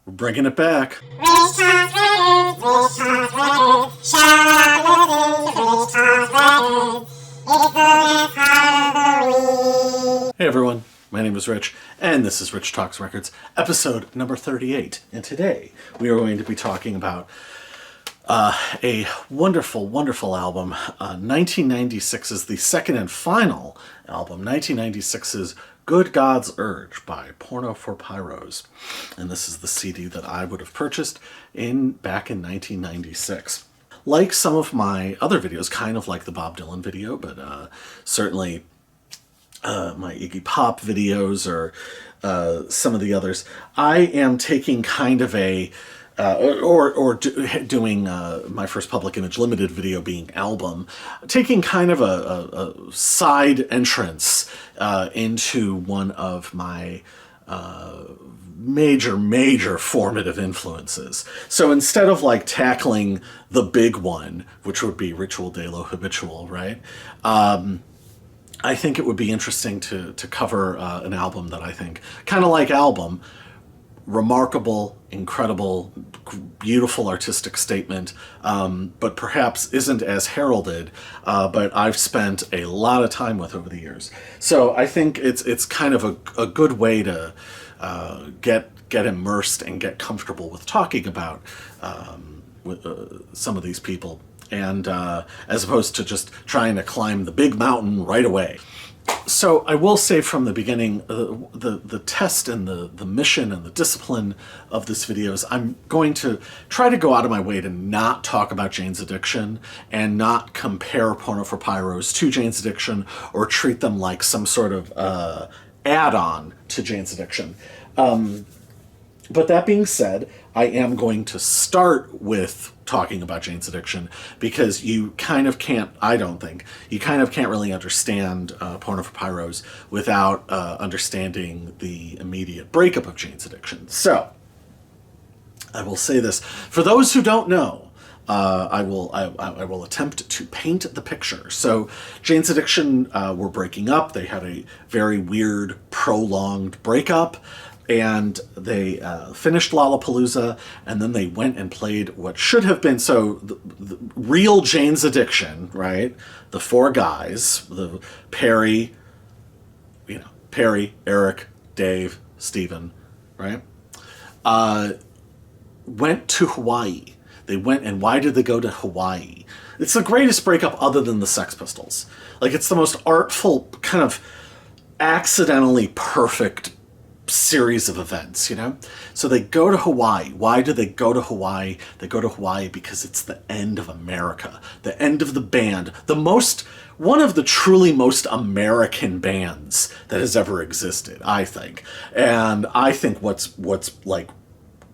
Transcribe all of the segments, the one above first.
We're bringing it back. Hey everyone, my name is Rich, and this is Rich Talks Records, episode number 38. And today we are going to be talking about a wonderful, wonderful album. 1996 is the second and final album. 1996's Good God's Urge by Porno For Pyros. And this is the CD that I would have purchased back in 1996. Like some of my other videos, kind of like the Bob Dylan video, but certainly my Iggy Pop videos or some of the others, I am taking kind of a doing my first Public Image Limited video being Album, taking kind of a side entrance into one of my major formative influences. So instead of like tackling the big one, which would be Ritual De Lo Habitual, right? I think it would be interesting to cover an album that I think, kind of like Album, remarkable, incredible, beautiful artistic statement, but perhaps isn't as heralded, but I've spent a lot of time with over the years. So I think it's kind of a good way to get immersed and get comfortable with talking about some of these people, and as opposed to just trying to climb the big mountain right away. So I will say from the beginning, the test and the mission and the discipline of this video is I'm going to try to go out of my way to not talk about Jane's Addiction and not compare Porno For Pyros to Jane's Addiction or treat them like some sort of add-on to Jane's Addiction. But that being said, I am going to start with talking about Jane's Addiction because you kind of can't, I don't think, you kind of can't really understand Porno For Pyros without understanding the immediate breakup of Jane's Addiction. So, I will say this. For those who don't know, I will attempt to paint the picture. So, Jane's Addiction were breaking up. They had a very weird, prolonged breakup. And they finished Lollapalooza, and then they went and played what should have been, so the real Jane's Addiction, right? The four guys, the Perry, Eric, Dave, Steven, right? Went to Hawaii. They went, and why did they go to Hawaii? It's the greatest breakup other than the Sex Pistols. Like, it's the most artful, kind of accidentally perfect series of events, So they go to Hawaii. Why do they go to Hawaii? They go to Hawaii because it's the end of America, the end of the band, one of the truly most American bands that has ever existed, I think. And I think what's like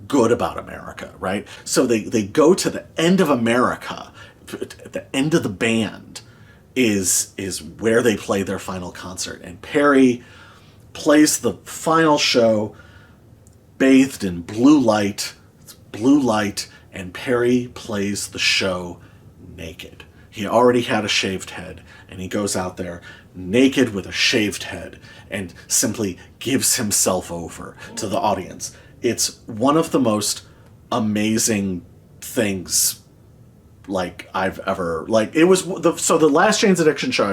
good about America, right? So they go to the end of America, the end of the band is where they play their final concert. And Perry plays the final show bathed in blue light. It's blue light, and Perry plays the show naked. He already had a shaved head, and he goes out there naked with a shaved head and simply gives himself over to the audience. It's one of the most amazing things I've ever, it was the last Jane's Addiction show I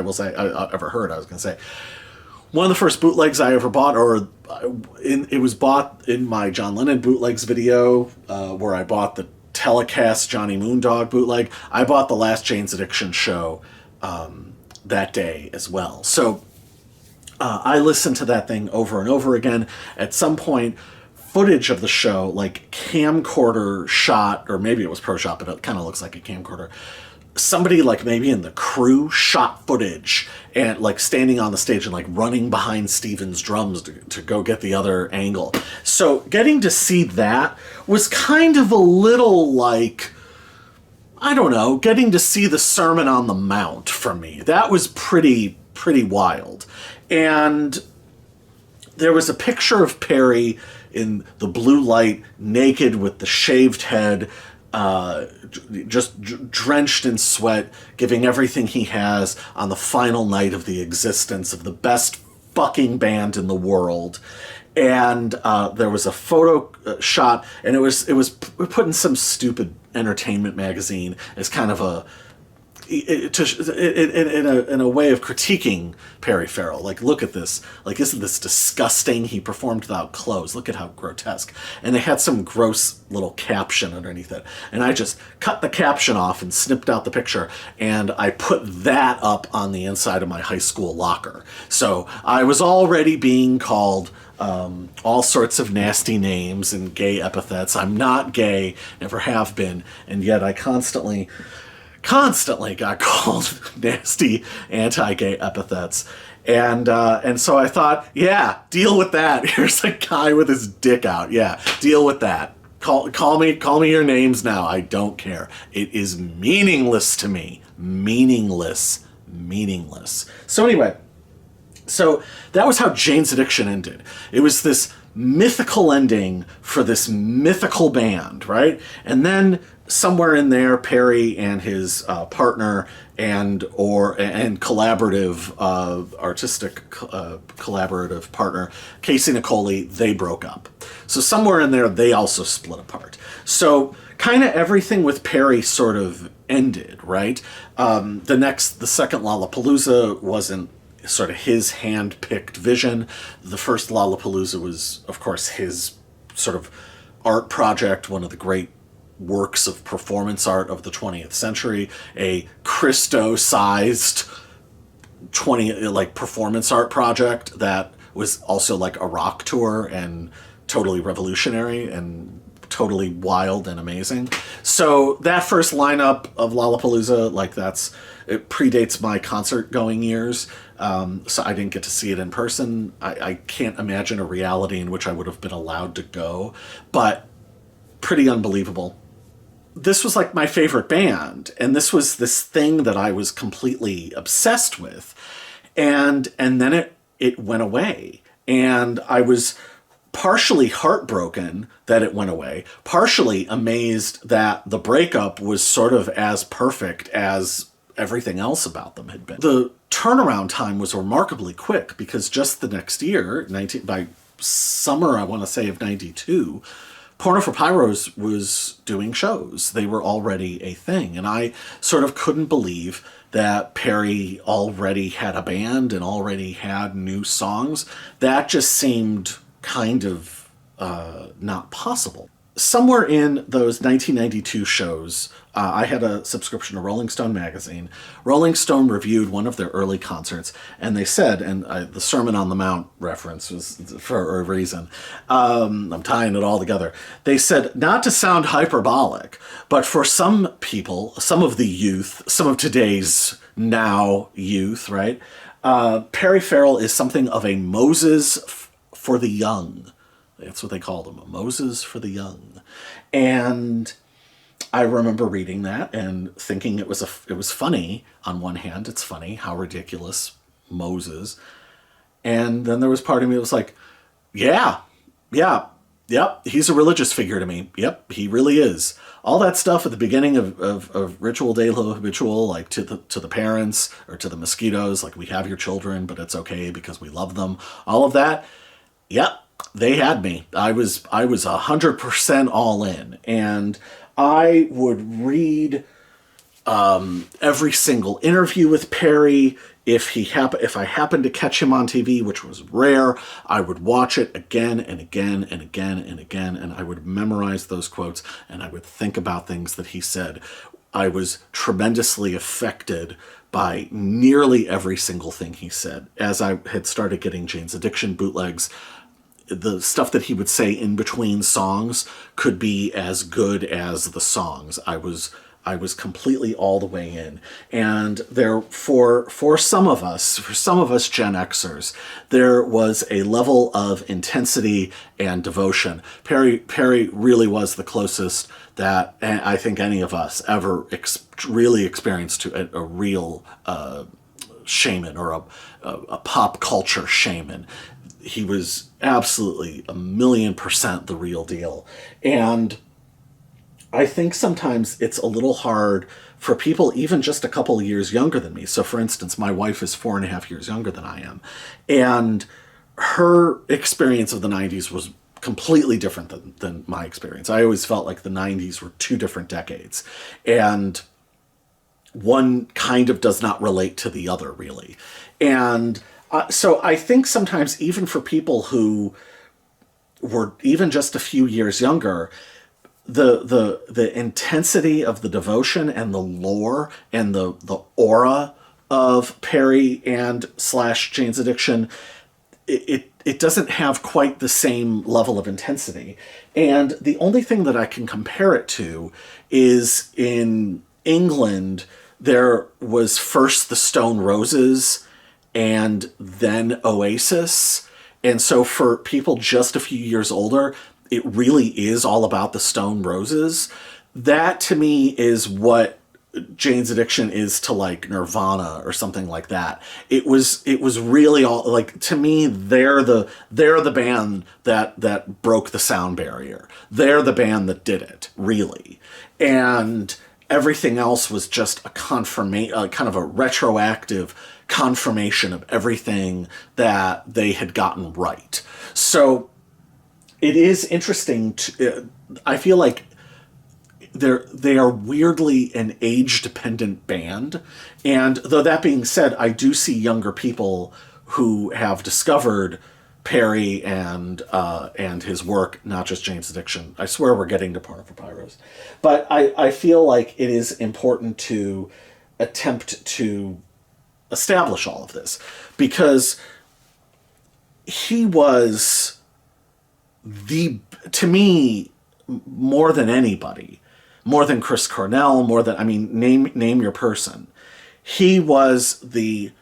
ever heard, I was going to say. One of the first bootlegs I ever bought, it was bought in my John Lennon bootlegs video, where I bought the telecast Johnny Moondog bootleg. I bought the last Jane's Addiction show that day as well. So I listened to that thing over and over again. At some point, footage of the show, like camcorder shot, or maybe it was pro shot, but it kind of looks like a camcorder. Somebody maybe in the crew shot footage and standing on the stage and running behind Steven's drums to go get the other angle. So getting to see that was kind of a little I don't know, getting to see the Sermon on the Mount for me. That was pretty wild. And there was a picture of Perry in the blue light, naked with the shaved head, just drenched in sweat, giving everything he has on the final night of the existence of the best fucking band in the world. and there was a photo shot, and it was put in some stupid entertainment magazine as kind of a in a way of critiquing Perry Farrell. Like, look at this. Like, isn't this disgusting? He performed without clothes. Look at how grotesque. And they had some gross little caption underneath it. And I just cut the caption off and snipped out the picture, and I put that up on the inside of my high school locker. So I was already being called all sorts of nasty names and gay epithets. I'm not gay, never have been, and yet I constantly got called nasty anti-gay epithets. And so I thought, yeah, deal with that. Here's a guy with his dick out. Yeah, deal with that. Call me your names now. I don't care. It is meaningless to me. Meaningless. So anyway, so that was how Jane's Addiction ended. It was this mythical ending for this mythical band, right? And then somewhere in there, Perry and his partner and collaborative artistic collaborative partner Casey Nicole, they broke up. So somewhere in there, they also split apart. So kind of everything with Perry sort of ended, right? The second Lollapalooza wasn't sort of his hand-picked vision. The first Lollapalooza was, of course, his sort of art project, one of the great works of performance art of the 20th century, a Christo-sized performance art project that was also like a rock tour and totally revolutionary and totally wild and amazing. So that first lineup of Lollapalooza, it predates my concert going years. So I didn't get to see it in person. I can't imagine a reality in which I would have been allowed to go, but pretty unbelievable. This was like my favorite band, and this was this thing that I was completely obsessed with, and then it went away, and I was partially heartbroken that it went away, partially amazed that the breakup was sort of as perfect as everything else about them had been. The turnaround time was remarkably quick, because just the next year, by summer, I want to say, of 92, Porno For Pyros was doing shows. They were already a thing. And I sort of couldn't believe that Perry already had a band and already had new songs. That just seemed kind of not possible. Somewhere in those 1992 shows, I had a subscription to Rolling Stone magazine. Rolling Stone reviewed one of their early concerts, and they said, and the Sermon on the Mount reference was for a reason, I'm tying it all together. They said, not to sound hyperbolic, but for some people, some of the youth, some of today's now youth, right? Perry Farrell is something of a Moses for the young. That's what they called him, a Moses for the young. And I remember reading that and thinking it was funny. On one hand, it's funny, how ridiculous Moses. And then there was part of me that was like, yep, he's a religious figure to me. Yep, he really is. All that stuff at the beginning of Ritual De Lo Habitual, like to the parents or to the mosquitoes, like, we have your children, but it's okay because we love them. All of that, yep. They had me. I was 100% all in, and I would read every single interview with Perry. If I happened to catch him on TV, which was rare, I would watch it again and again and again and again, and I would memorize those quotes, and I would think about things that he said. I was tremendously affected by nearly every single thing he said. As I had started getting Jane's Addiction bootlegs, the stuff that he would say in between songs could be as good as the songs. I was completely all the way in. And there, for some of us Gen Xers, there was a level of intensity and devotion. Perry really was the closest that I think any of us ever really experienced to a real shaman, or a pop culture shaman. He was absolutely 1,000,000% the real deal. And I think sometimes it's a little hard for people even just a couple of years younger than me. So for instance, my wife is 4.5 years younger than I am. And her experience of the 90s was completely different than my experience. I always felt like the 90s were two different decades. And one kind of does not relate to the other, really. And so I think sometimes, even for people who were even just a few years younger, the intensity of the devotion and the lore and the aura of Perry and / Jane's Addiction, it doesn't have quite the same level of intensity. And the only thing that I can compare it to is in England, there was first the Stone Roses and then Oasis. And so for people just a few years older, it really is all about the Stone Roses. That to me is what Jane's Addiction is to like Nirvana or something like that. It was really all like, to me, they're the band that broke the sound barrier. They're the band that did it, really. And everything else was just a confirmation, kind of a retroactive confirmation of everything that they had gotten right. So it is interesting to, I feel like they are weirdly an age-dependent band. And though that being said, I do see younger people who have discovered Perry and his work, not just Jane's Addiction. I swear we're getting to Porno For Pyros. But I feel like it is important to attempt to establish all of this, because he was to me, more than anybody, more than Chris Cornell, more than, I mean, name your person. He was the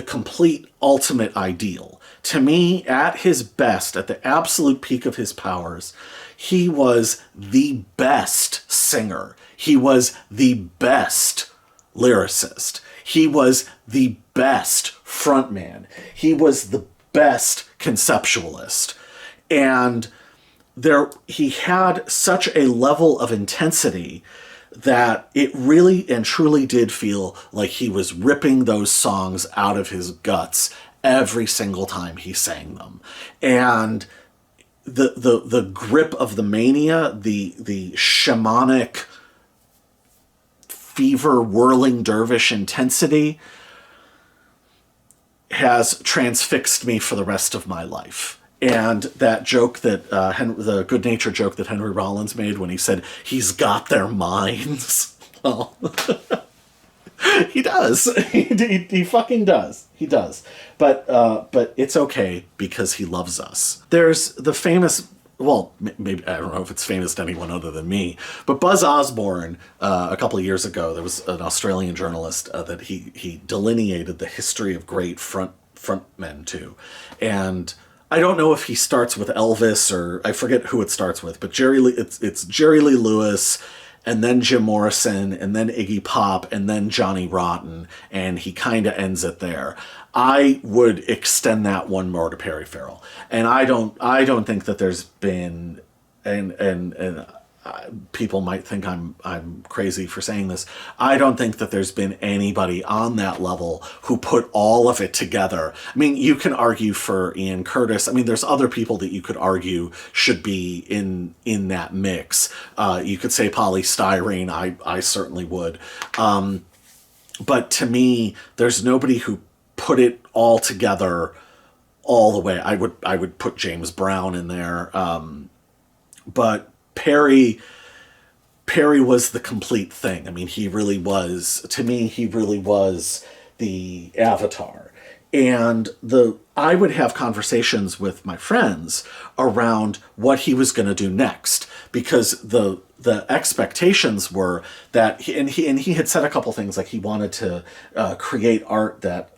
complete ultimate ideal. To me, at his best, at the absolute peak of his powers, he was the best singer. He was the best lyricist. He was the best frontman. He was the best conceptualist. And he had such a level of intensity that it really and truly did feel like he was ripping those songs out of his guts every single time he sang them. And the grip of the mania, the shamanic fever whirling dervish intensity has transfixed me for the rest of my life. And that joke that the good-natured joke that Henry Rollins made when he said, he's got their minds. Well, he does. He fucking does. He does. But it's okay because he loves us. There's the famous, well, maybe, I don't know if it's famous to anyone other than me, but Buzz Osborne, a couple of years ago, there was an Australian journalist that he delineated the history of great frontmen to. And I don't know if he starts with Elvis or I forget who it starts with, but it's Jerry Lee Lewis, and then Jim Morrison, and then Iggy Pop, and then Johnny Rotten, and he kind of ends it there. I would extend that one more to Perry Farrell, and I don't think that there's been, and people might think I'm crazy for saying this. I don't think that there's been anybody on that level who put all of it together. I mean, you can argue for Ian Curtis. I mean, there's other people that you could argue should be in that mix. You could say polystyrene. I certainly would. But to me, there's nobody who put it all together all the way. I would put James Brown in there. But Perry was the complete thing. I mean, he really was, to me, he really was the avatar. And I would have conversations with my friends around what he was going to do next, because the expectations were that he had said a couple things, like he wanted to create art that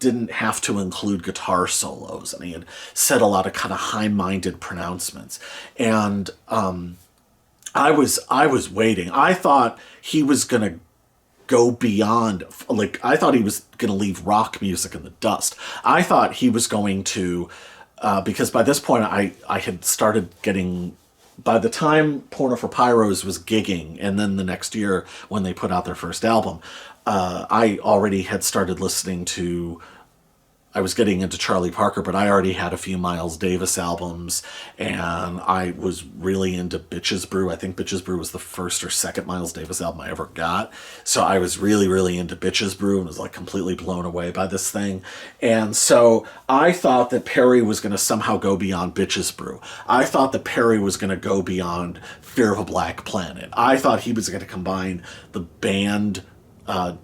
didn't have to include guitar solos, and he had said a lot of kind of high-minded pronouncements. And I was waiting. I thought he was gonna go beyond, like, I thought he was gonna leave rock music in the dust. I thought he was going to, because by this point I had started getting, by the time Porno For Pyros was gigging, and then the next year when they put out their first album, I already had started listening to, I was getting into Charlie Parker, but I already had a few Miles Davis albums, and I was really into Bitches Brew. I think Bitches Brew was the first or second Miles Davis album I ever got. So I was really, really into Bitches Brew and was like completely blown away by this thing. And so I thought that Perry was going to somehow go beyond Bitches Brew. I thought that Perry was going to go beyond Fear of a Black Planet. I thought he was going to combine the band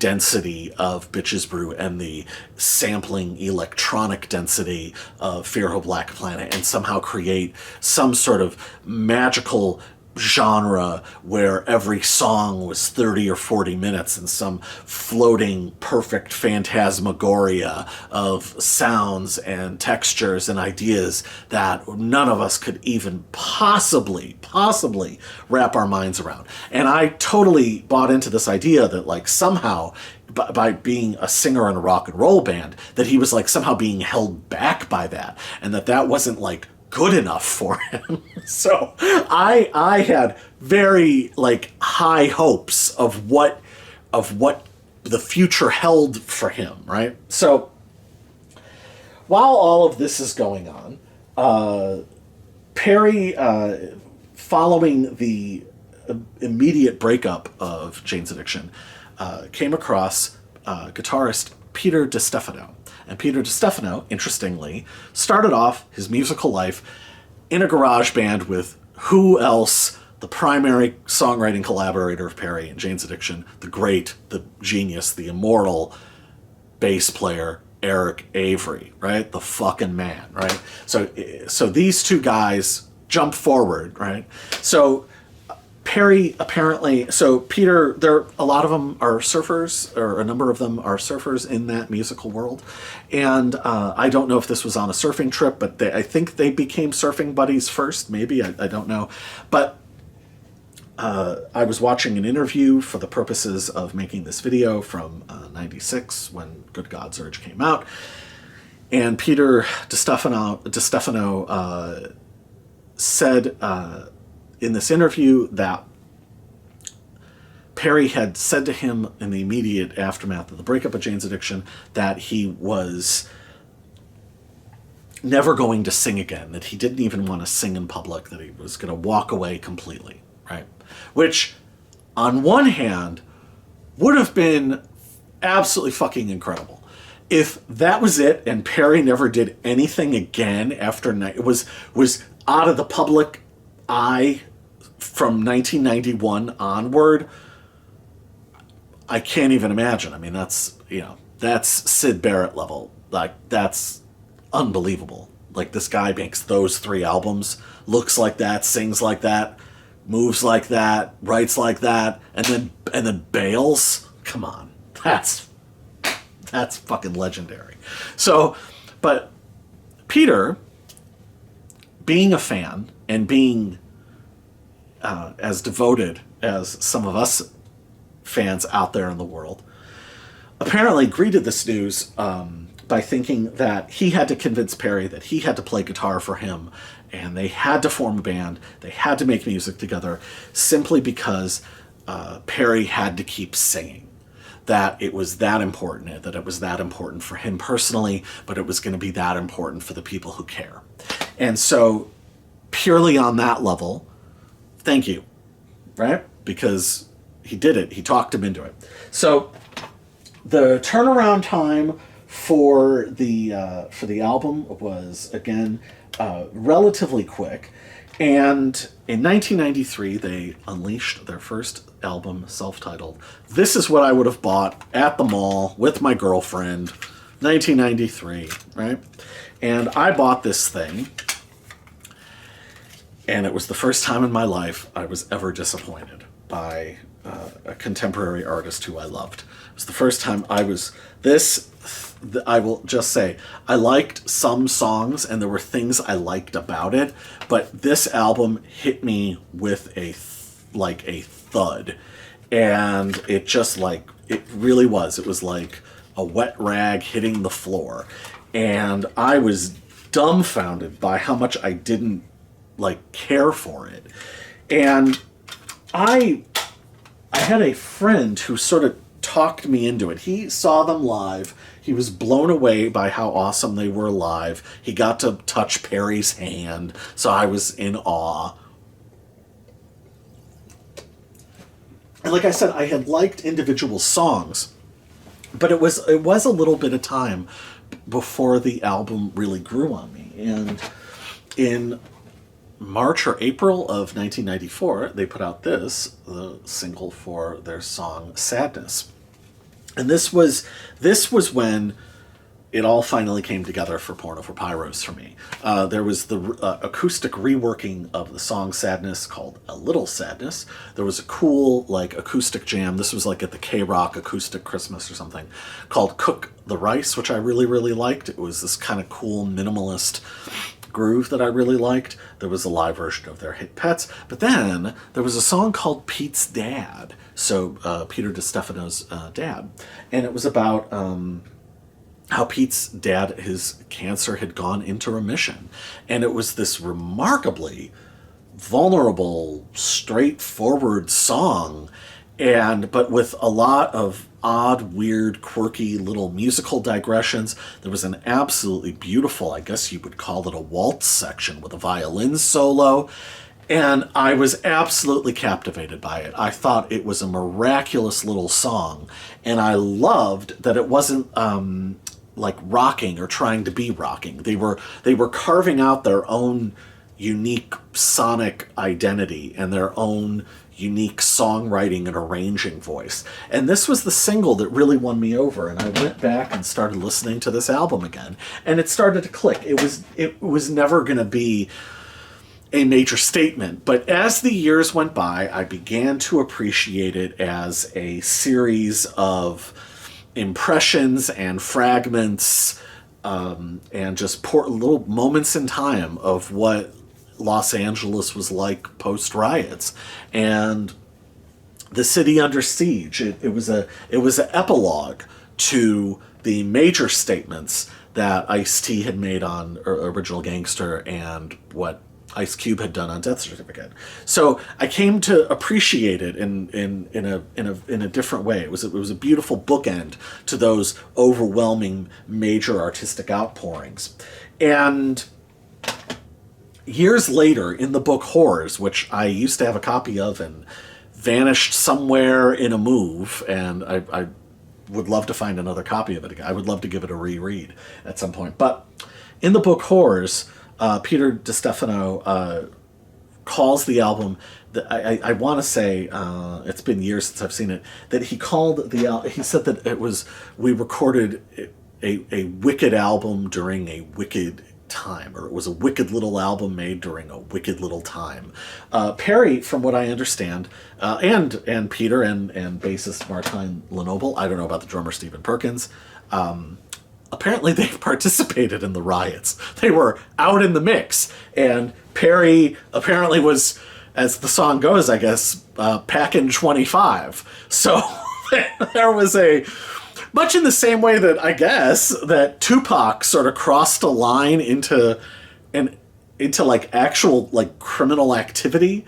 density of Bitches Brew and the sampling electronic density of Fear of a Black Planet and somehow create some sort of magical genre where every song was 30 or 40 minutes in some floating perfect phantasmagoria of sounds and textures and ideas that none of us could even possibly wrap our minds around. And I totally bought into this idea that like somehow by being a singer in a rock and roll band, that he was like somehow being held back by that, and that wasn't like good enough for him. So I had very like high hopes of what the future held for him, right? So while all of this is going on, Perry, following the immediate breakup of Jane's Addiction, came across guitarist Peter DiStefano. And Peter DiStefano, interestingly, started off his musical life in a garage band with who else? The primary songwriting collaborator of Perry and Jane's Addiction, the great, the genius, the immortal bass player, Eric Avery, right? The fucking man, right? So these two guys jump forward, right? So Perry apparently, so Peter, a lot of them are surfers, or a number of them are surfers in that musical world. And I don't know if this was on a surfing trip, but I think they became surfing buddies first, maybe, I don't know. But I was watching an interview for the purposes of making this video from 96 when Good God's Urge came out. And Peter DiStefano said in this interview that Perry had said to him in the immediate aftermath of the breakup of Jane's Addiction that he was never going to sing again, that he didn't even want to sing in public, that he was going to walk away completely, right? Which, on one hand, would have been absolutely fucking incredible. If that was it and Perry never did anything again after it was out of the public eye from 1991 onward, I can't even imagine. I mean, that's Syd Barrett level. Like, that's unbelievable. Like, this guy makes those 3 albums, looks like that, sings like that, moves like that, writes like that, and then bails. Come on. That's fucking legendary. So, but Peter, being a fan and being as devoted as some of us fans out there in the world, apparently greeted this news by thinking that he had to convince Perry that he had to play guitar for him, and they had to form a band, they had to make music together, simply because Perry had to keep singing. That it was that important, that it was that important for him personally, but it was going to be that important for the people who care. And so, purely on that level, thank you, right? Because he did it. He talked him into it. So the turnaround time for the album was, again, relatively quick. And in 1993, they unleashed their first album, self-titled. This is what I would have bought at the mall with my girlfriend, 1993, right? And I bought this thing, and it was the first time in my life I was ever disappointed by a contemporary artist who I loved. It was the first time I will just say, I liked some songs and there were things I liked about it, but this album hit me with a thud. And it just it really was. It was like a wet rag hitting the floor. And I was dumbfounded by how much I didn't care for it. And I had a friend who sort of talked me into it. He saw them live He was blown away by how awesome they were live. He got to touch Perry's hand, so I was in awe. And like I said, I had liked individual songs, but it was a little bit of time before the album really grew on me. And in March or April of 1994, they put out the single for their song Sadness. And this was when it all finally came together for Porno For Pyros for me. There was the acoustic reworking of the song Sadness called A Little Sadness. There was a cool acoustic jam. This was at the K-Rock Acoustic Christmas or something, called Cook the Rice, which I really, really liked. It was this kind of cool minimalist groove that I really liked. There was a live version of their hit Pets. But then there was a song called Pete's Dad. So Peter DiStefano's dad. And it was about how Pete's dad, his cancer had gone into remission. And it was this remarkably vulnerable, straightforward song, but with a lot of odd, weird, quirky little musical digressions. There was an absolutely beautiful, I guess you would call it a waltz section with a violin solo. And I was absolutely captivated by it. I thought it was a miraculous little song. And I loved that it wasn't rocking or trying to be rocking. They were carving out their own unique sonic identity and their own unique songwriting and arranging voice. And this was the single that really won me over. And I went back and started listening to this album again. And it started to click. It was never going to be a major statement. But as the years went by, I began to appreciate it as a series of impressions and fragments and just little moments in time of what Los Angeles was like post-riots. And the city under siege. It was an epilogue to the major statements that Ice-T had made on Original Gangster and what Ice Cube had done on Death Certificate. So I came to appreciate it in a different way. It was a beautiful bookend to those overwhelming major artistic outpourings. And years later, in the book Horrors, which I used to have a copy of and vanished somewhere in a move, and I would love to find another copy of it again. I would love to give it a reread at some point. But in the book Horrors, Peter DiStefano calls the album, I want to say, it's been years since I've seen it, that he said that we recorded a wicked album during a wicked time, or it was a wicked little album made during a wicked little time. Perry, from what I understand, and Peter and bassist Martijn Lenoble, I don't know about the drummer Stephen Perkins, apparently they participated in the riots. They were out in the mix. And Perry apparently was, as the song goes, I guess, packing 25. So there was much in the same way that I guess that Tupac sort of crossed a line into actual criminal activity.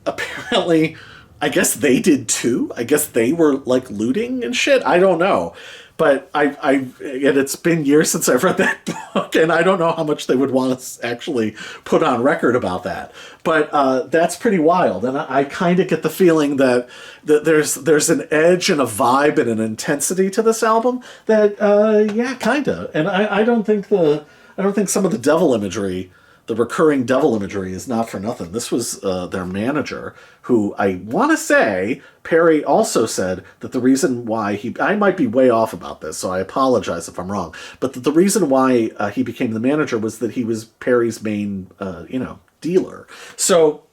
Apparently, I guess they did too. I guess they were looting and shit. I don't know. But and it's been years since I've read that book, and I don't know how much they would want to actually put on record about that. But that's pretty wild, and I kind of get the feeling that there's an edge and a vibe and an intensity to this album that kind of. And I don't think some of the devil imagery, the recurring devil imagery, is not for nothing. This was their manager, who I want to say, Perry also said that the reason why I might be way off about this, so I apologize if I'm wrong, but the reason why he became the manager was that he was Perry's main, dealer. So,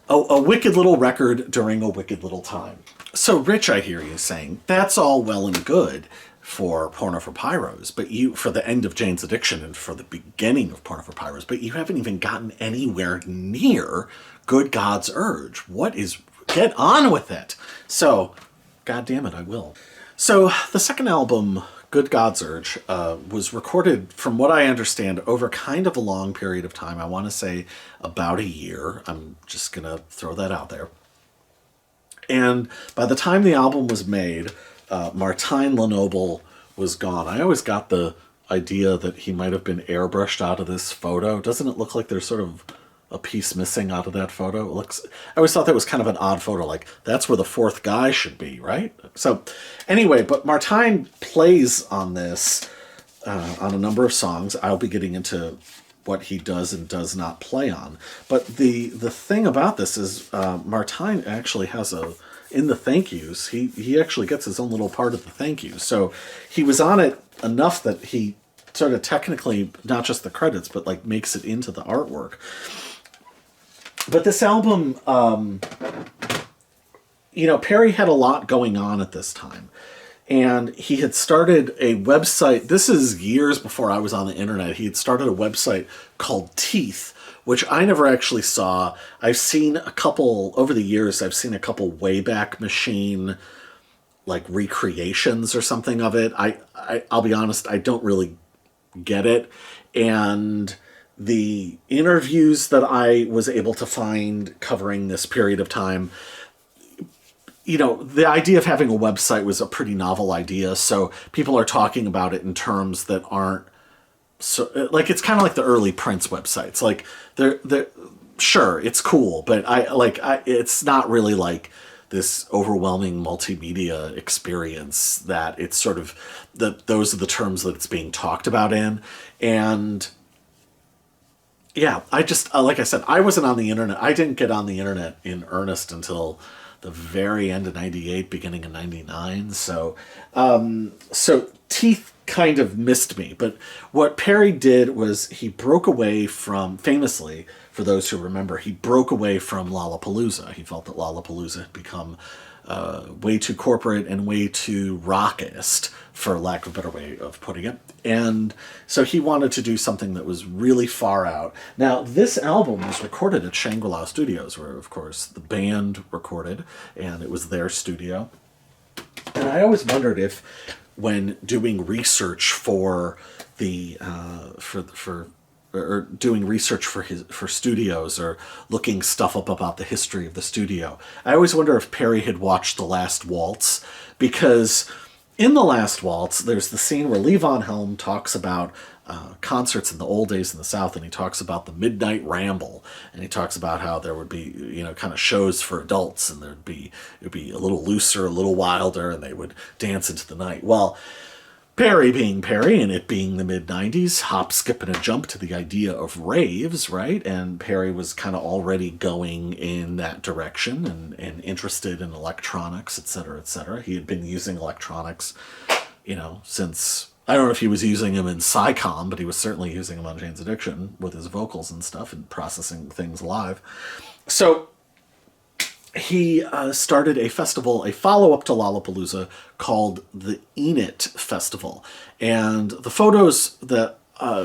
a wicked little record during a wicked little time. So, Rich, I hear you saying, that's all well and good for Porno For Pyros, but for the end of Jane's Addiction and for the beginning of Porno For Pyros, but you haven't even gotten anywhere near Good God's Urge. Get on with it. So, God damn it, I will. So, the second album, Good God's Urge, was recorded, from what I understand, over kind of a long period of time. I want to say about a year. I'm just going to throw that out there. And by the time the album was made, Martijn Lenoble was gone. I always got the idea that he might have been airbrushed out of this photo. Doesn't it look like there's sort of a piece missing out of that photo? It looks. I always thought that was kind of an odd photo. Like, that's where the fourth guy should be, right? So, anyway, but Martijn plays on this on a number of songs. I'll be getting into what he does and does not play on. But the thing about this is Martijn actually has in the thank yous, he actually gets his own little part of the thank you. So he was on it enough that he sort of technically, not just the credits, but like makes it into the artwork. But this album, Perry had a lot going on at this time. And he had started a website. This is years before I was on the internet. He had started a website called Teeth, which I never actually saw. I've seen a couple, over the years, I've seen a couple Wayback Machine, like, recreations or something of it. I'll be honest, I don't really get it. And the interviews that I was able to find covering this period of time, the idea of having a website was a pretty novel idea, so people are talking about it in terms that aren't so, like, it's kind of like the early Prince websites. Like, they're sure, it's cool, but it's not really like this overwhelming multimedia experience that it's sort of those are the terms that it's being talked about in. And yeah, I just, like I said, I wasn't on the internet. I didn't get on the internet in earnest until the very end of 98, beginning of 99. So Teeth kind of missed me. But what Perry did was he broke away from, famously, for those who remember, he broke away from Lollapalooza. He felt that Lollapalooza had become way too corporate and way too rockist, for lack of a better way of putting it. And so he wanted to do something that was really far out. Now, this album was recorded at Shangri-La Studios, where, of course, the band recorded, and it was their studio. And I always wondered if, when doing research for the or doing research for studios, or looking stuff up about the history of the studio, I always wonder if Perry had watched The Last Waltz, because in The Last Waltz, there's the scene where Lee Von Helm talks about concerts in the old days in the South, and he talks about the Midnight Ramble, and he talks about how there would be, kind of shows for adults, and it would be a little looser, a little wilder, and they would dance into the night. Well, Perry being Perry, and it being the mid-90s, hop, skip, and a jump to the idea of raves, right? And Perry was kind of already going in that direction and interested in electronics, et cetera, et cetera. He had been using electronics, since, I don't know if he was using them in Psycom, but he was certainly using them on Jane's Addiction with his vocals and stuff and processing things live. So he started a festival, a follow-up to Lollapalooza, called the Enid Festival. And the photos that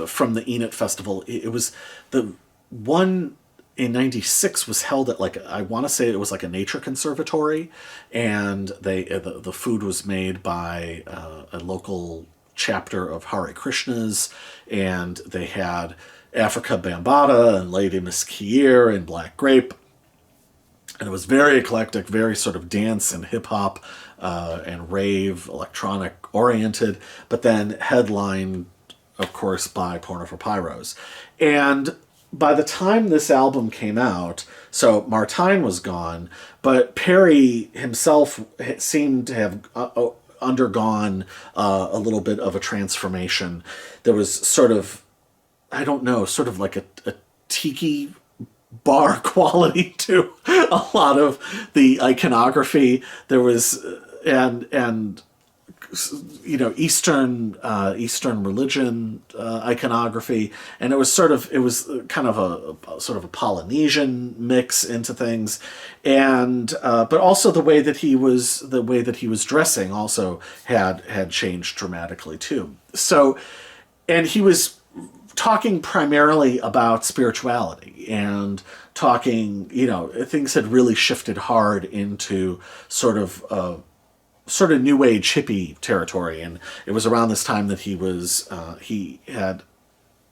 from the Enid Festival, it was the one in 96 was held at, like, I want to say it was like a nature conservatory, and the food was made by a local chapter of Hare Krishnas, and they had Africa Bambaataa and Lady Miss Kier and Black Grape. And it was very eclectic, very sort of dance and hip-hop and rave, electronic oriented, but then headlined, of course, by Porno For Pyros. And by the time this album came out, so Martijn was gone, but Perry himself seemed to have undergone a little bit of a transformation. There was sort of, I don't know, sort of like a tiki bar quality to a lot of the iconography. There was and Eastern religion iconography, and it was kind of a sort of a Polynesian mix into things, and but also the way that he was dressing also had changed dramatically too. So, and he was talking primarily about spirituality and talking, things had really shifted hard into sort of new age hippie territory. And it was around this time that he had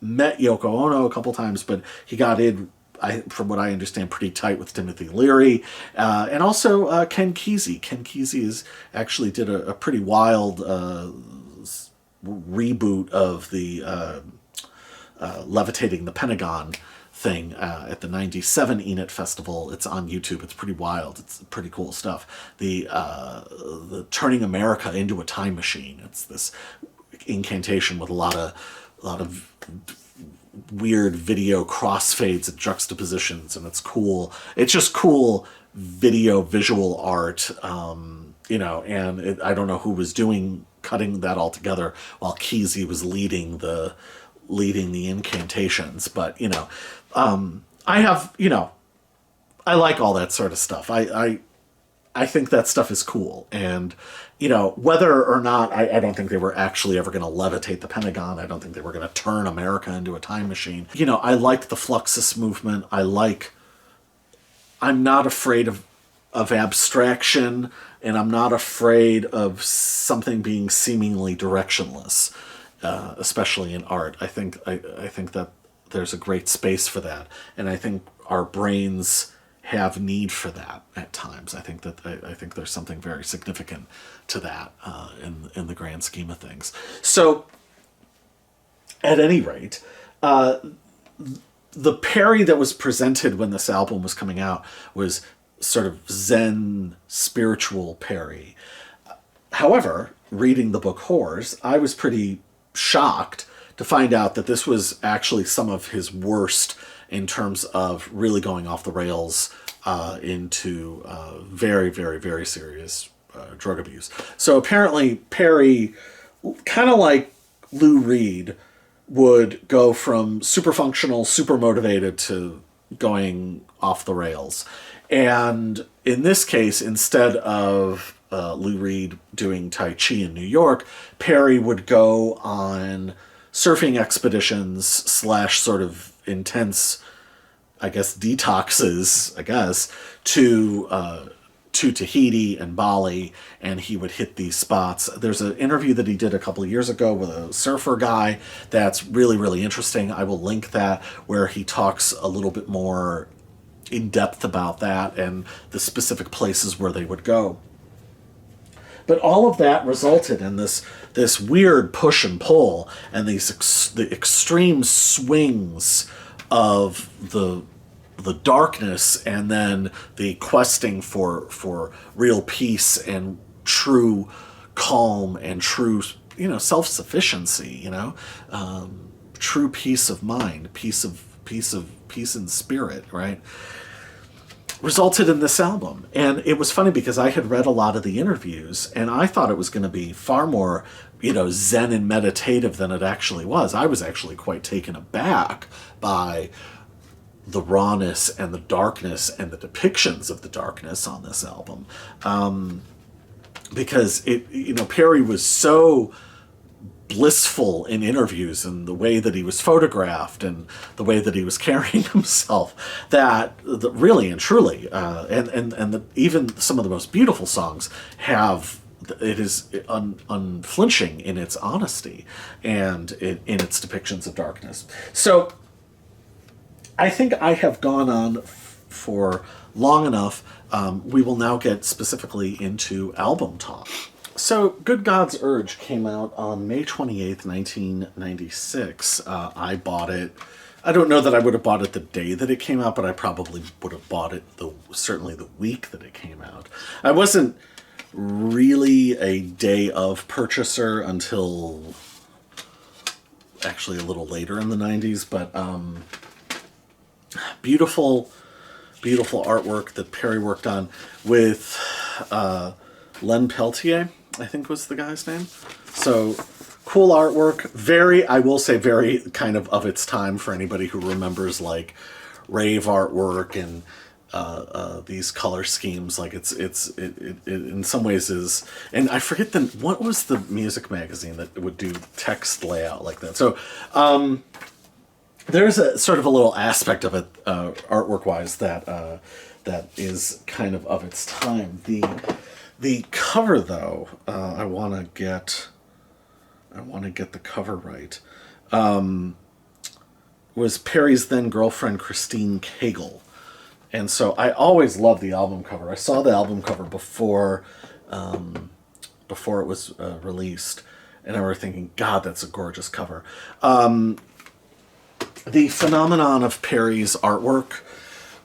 met Yoko Ono a couple times, but he got in, from what I understand, pretty tight with Timothy Leary, and also Ken Kesey. Ken Kesey actually did a pretty wild reboot of the Levitating the Pentagon thing at the 97 Enid Festival. It's on YouTube. It's pretty wild. It's pretty cool stuff. The Turning America into a Time Machine. It's this incantation with a lot of weird video crossfades and juxtapositions, and it's cool. It's just cool visual art, and I don't know who was cutting that all together while Kesey was leading the incantations, but I like all that sort of stuff. I think that stuff is cool, and whether or not, I don't think they were actually ever going to levitate the Pentagon. I don't think they were going to turn America into a time machine. I like the Fluxus movement. I'm not afraid of abstraction, and I'm not afraid of something being seemingly directionless, especially in art. I think that there's a great space for that, and I think our brains have need for that at times. I think there's something very significant to that in the grand scheme of things. So, at any rate, the Perry that was presented when this album was coming out was sort of Zen spiritual Perry. However, reading the book Whores, I was pretty shocked to find out that this was actually some of his worst in terms of really going off the rails into very, very, very serious drug abuse. So apparently Perry, kind of like Lou Reed, would go from super functional, super motivated to going off the rails. And in this case, instead of Lou Reed doing Tai Chi in New York, Perry would go on surfing expeditions / sort of intense, detoxes, to Tahiti and Bali, and he would hit these spots. There's an interview that he did a couple of years ago with a surfer guy that's really, really interesting. I will link that, where he talks a little bit more in depth about that and the specific places where they would go. But all of that resulted in this weird push and pull, and the extreme swings of the darkness, and then the questing for real peace and true calm and true self-sufficiency, true peace of mind, peace in spirit, right? Resulted in this album. And it was funny because I had read a lot of the interviews, and I thought it was going to be far more, zen and meditative than it actually was. I was actually quite taken aback by the rawness and the darkness and the depictions of the darkness on this album. Because Perry was so blissful in interviews, and the way that he was photographed and the way that he was carrying himself, that really and truly, even some of the most beautiful songs it is unflinching in its honesty and in its depictions of darkness. So I think I have gone on for long enough. We will now get specifically into album talk. So, Good God's Urge came out on May 28th, 1996. I bought it. I don't know that I would have bought it the day that it came out, but I probably would have bought it certainly the week that it came out. I wasn't really a day of purchaser until actually a little later in the 90s, but beautiful artwork that Perry worked on with Len Peltier, I think was the guy's name. So cool artwork, I will say very kind of its time for anybody who remembers like rave artwork and these color schemes. Like it in some ways is, and I forget what was the music magazine that would do text layout like that. So there's a sort of a little aspect of it artwork wise that is kind of its time. The cover, though, I want to get the cover right. Was Perry's then girlfriend Christine Cagle, and so I always loved the album cover. I saw the album cover before it was released, and I remember thinking, God, that's a gorgeous cover. The phenomenon of Perry's artwork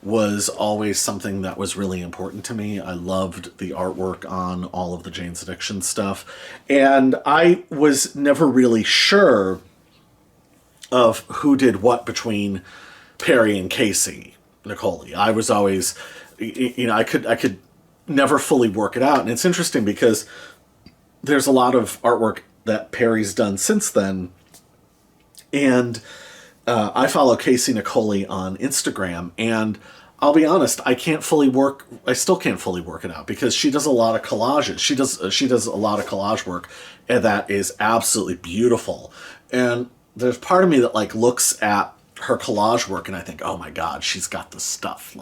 was always something that was really important to me. I loved the artwork on all of the Jane's Addiction stuff. And I was never really sure of who did what between Perry and Casey Nicole. I was always, I could never fully work it out. And it's interesting because there's a lot of artwork that Perry's done since then. And I follow Casey Nicole on Instagram, and I'll be honest, I still can't fully work it out because she does a lot of collages. She does a lot of collage work, and that is absolutely beautiful. And there's part of me that like looks at her collage work and I think, oh my God, she's got the stuff.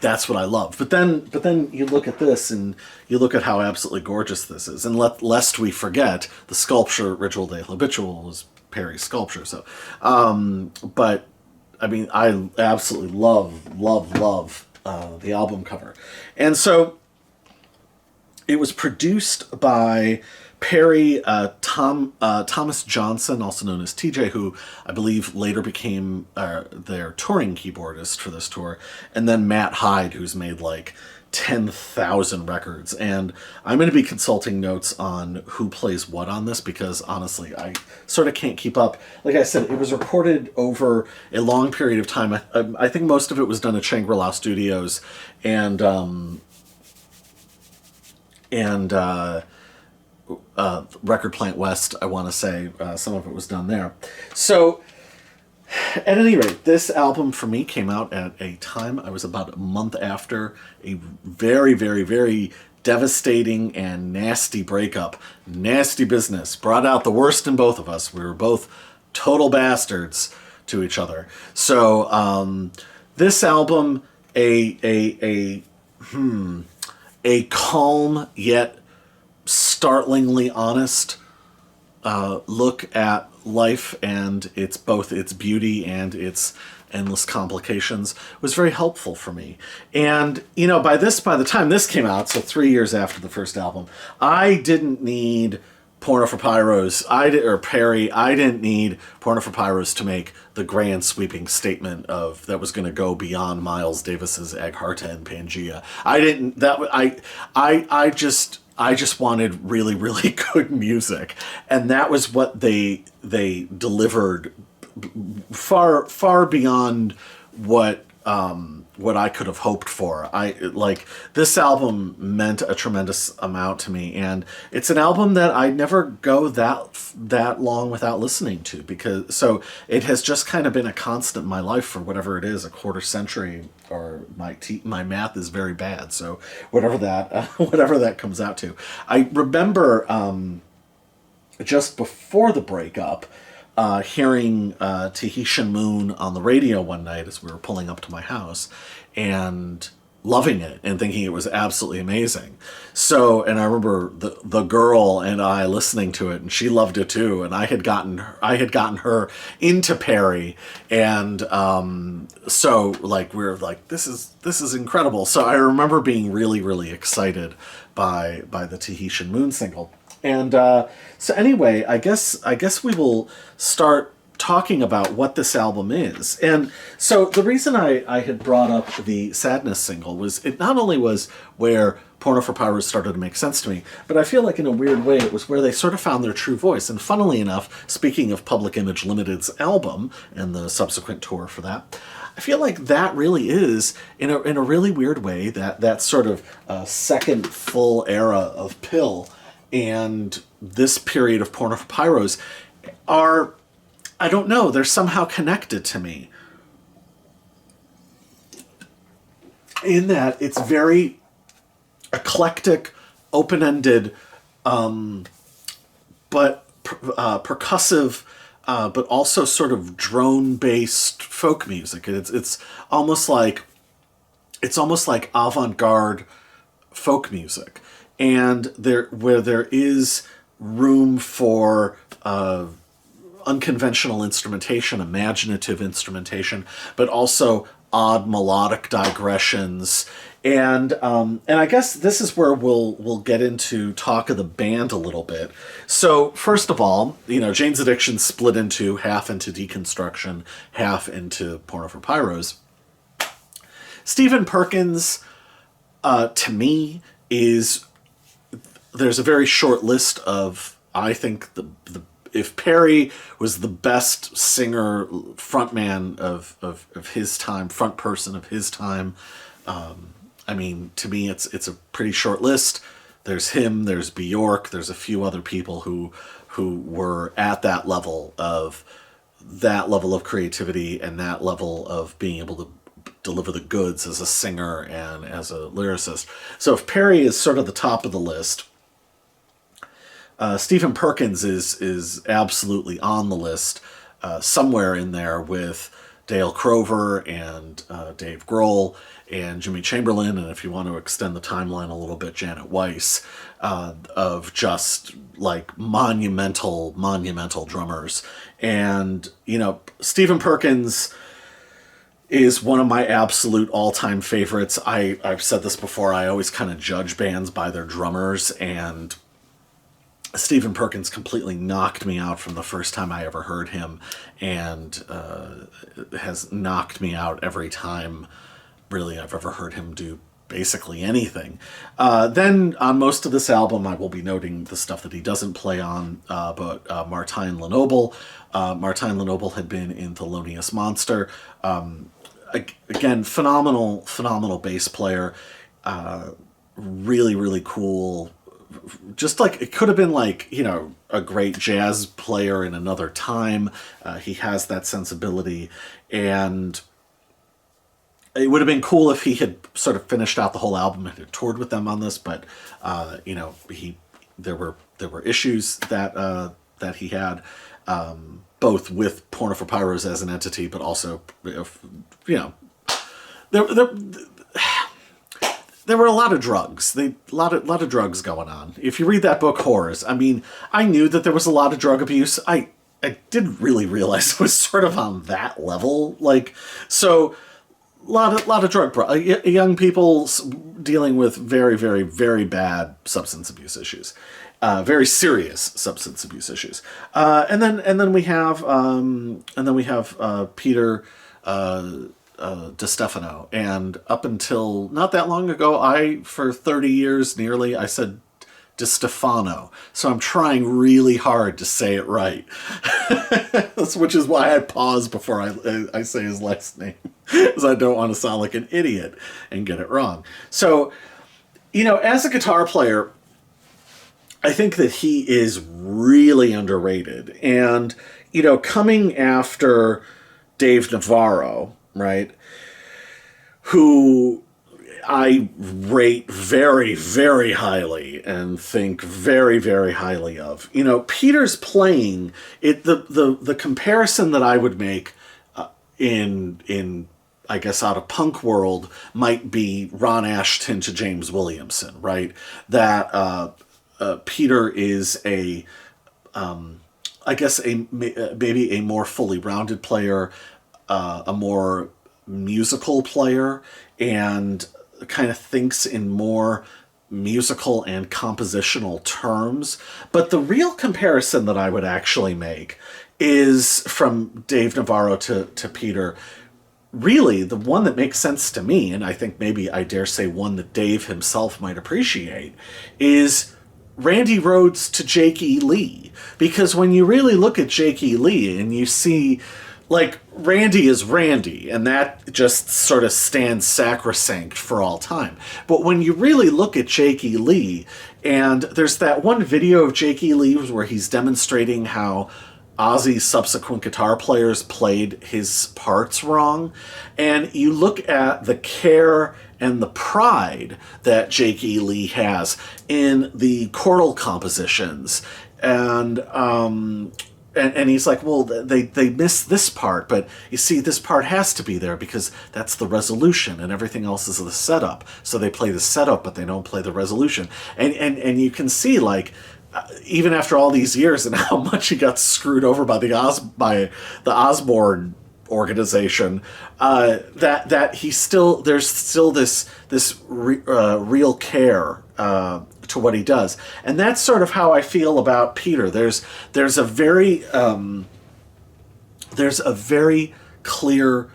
That's what I love. But then you look at this and you look at how absolutely gorgeous this is. And lest we forget, the sculpture Ritual De Lo Habitual was Perry's sculpture. So, but I mean, I absolutely love the album cover. And so it was produced by Perry, Thomas Johnson, also known as TJ, who I believe later became their touring keyboardist for this tour, and then Matt Hyde, who's made like 10,000 records. And I'm going to be consulting notes on who plays what on this because honestly, I sort of can't keep up. Like I said, it was recorded over a long period of time. I think most of it was done at Shangri-La Studios and Record Plant West, I want to say. Some of it was done there. So, at any rate, this album for me came out at a time, I was about a month after a very, very, very devastating and nasty breakup. Nasty business. Brought out the worst in both of us. We were both total bastards to each other. So, this album, a calm yet startlingly honest look at life and its beauty and its endless complications was very helpful for me. And by the time this came out, so 3 years after the first album, I didn't need Porno For Pyros, Perry. I didn't need Porno For Pyros to make the grand sweeping statement that was going to go beyond Miles Davis's Agharta and Pangea. I just wanted really, really good music, and that was what they delivered, far beyond what I could have hoped for. This album meant a tremendous amount to me, and it's an album that I never go that long without listening to so it has just kind of been a constant in my life for whatever it is, a quarter century, or my math is very bad, so whatever that comes out to. I remember just before the breakup, hearing Tahitian Moon on the radio one night as we were pulling up to my house and loving it and thinking it was absolutely amazing. So, and I remember the girl and I listening to it, and she loved it too. And I had gotten her into Perry, and so like we were like, this is incredible. So I remember being really, really excited by the Tahitian Moon single. And so anyway, I guess we will start talking about what this album is. And so the reason I had brought up the Sadness single was it not only was where Porno For Pyros started to make sense to me, but I feel like in a weird way it was where they sort of found their true voice. And funnily enough, speaking of Public Image Limited's album and the subsequent tour for that, I feel like that really is, in a really weird way, that sort of second full era of Pill and this period of Porno For Pyros are, I don't know, they're somehow connected to me. In that it's very eclectic, open-ended, but percussive, but also sort of drone-based folk music. It's almost like avant-garde folk music. And where there is room for unconventional instrumentation, imaginative instrumentation, but also odd melodic digressions. And I guess this is where we'll get into talk of the band a little bit. So first of all, Jane's Addiction split into half into Deconstruction, half into Porno For Pyros. Stephen Perkins, to me, there's a very short list of, I think, if Perry was the best singer, frontman of his time, front person of his time, I mean, to me, it's a pretty short list. There's him, there's Bjork, there's a few other people who were at that level of creativity and that level of being able to deliver the goods as a singer and as a lyricist. So if Perry is sort of the top of the list, Stephen Perkins is absolutely on the list, somewhere in there with Dale Crover and Dave Grohl and Jimmy Chamberlin, and if you want to extend the timeline a little bit, Janet Weiss, of just like monumental drummers. And Stephen Perkins is one of my absolute all-time favorites. I've said this before, I always kind of judge bands by their drummers, and Stephen Perkins completely knocked me out from the first time I ever heard him, and has knocked me out every time really I've ever heard him do basically anything. Then on most of this album, I will be noting the stuff that he doesn't play on, but Martijn Lenoble. Martijn Lenoble had been in Thelonious Monster. Again, phenomenal bass player. Really cool. Just like, it could have been like, a great jazz player in another time. He has that sensibility, and it would have been cool if he had sort of finished out the whole album and had toured with them on this, but there were issues that he had, both with Porno For Pyros as an entity, but also there were a lot of drugs. A lot of drugs going on. If you read that book, Horrors, I mean, I knew that there was a lot of drug abuse. I didn't really realize it was sort of on that level. So a lot of drug young people dealing with very, very, very bad substance abuse issues, very serious substance abuse issues. And then we have Peter DeStefano, and up until not that long ago, for 30 years nearly, I said DeStefano. So I'm trying really hard to say it right, which is why I pause before I say his last name, because I don't want to sound like an idiot and get it wrong. So, as a guitar player, I think that he is really underrated. And, coming after Dave Navarro, right, who I rate very, very highly and think very, very highly of. Peter's playing it. The comparison that I would make in I guess out of punk world might be Ron Ashton to James Williamson, right? That Peter is maybe a more fully rounded player, a more musical player, and kind of thinks in more musical and compositional terms. But the real comparison that I would actually make is from Dave Navarro to Peter. Really, the one that makes sense to me, and I think maybe I dare say one that Dave himself might appreciate, is Randy Rhoads to Jake E. Lee. Because when you really look at Jake E. Lee and you see, Randy is Randy, and that just sort of stands sacrosanct for all time. But when you really look at Jake E. Lee, and there's that one video of Jake E. Lee where he's demonstrating how Ozzy's subsequent guitar players played his parts wrong, and you look at the care and the pride that Jake E. Lee has in the chordal compositions, and he's like, well, they missed this part, but you see, this part has to be there because that's the resolution, and everything else is the setup. So they play the setup, but they don't play the resolution. And you can see, even after all these years and how much he got screwed over by the Osbourne organization, that he's still, there's still this real care to what he does, and that's sort of how I feel about Peter. There's a very clear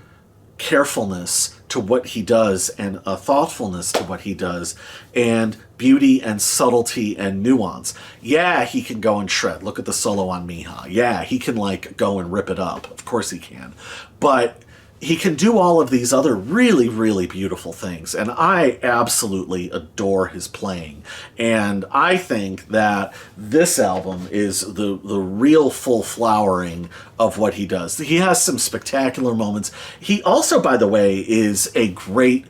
carefulness to what he does, and a thoughtfulness to what he does, and beauty and subtlety and nuance. Yeah, he can go and shred. Look at the solo on Mija. Yeah, he can like go and rip it up. Of course he can. But he can do all of these other really, really beautiful things, and I absolutely adore his playing. And I think that this album is the real full flowering of what he does. He has some spectacular moments. He also, by the way, is a great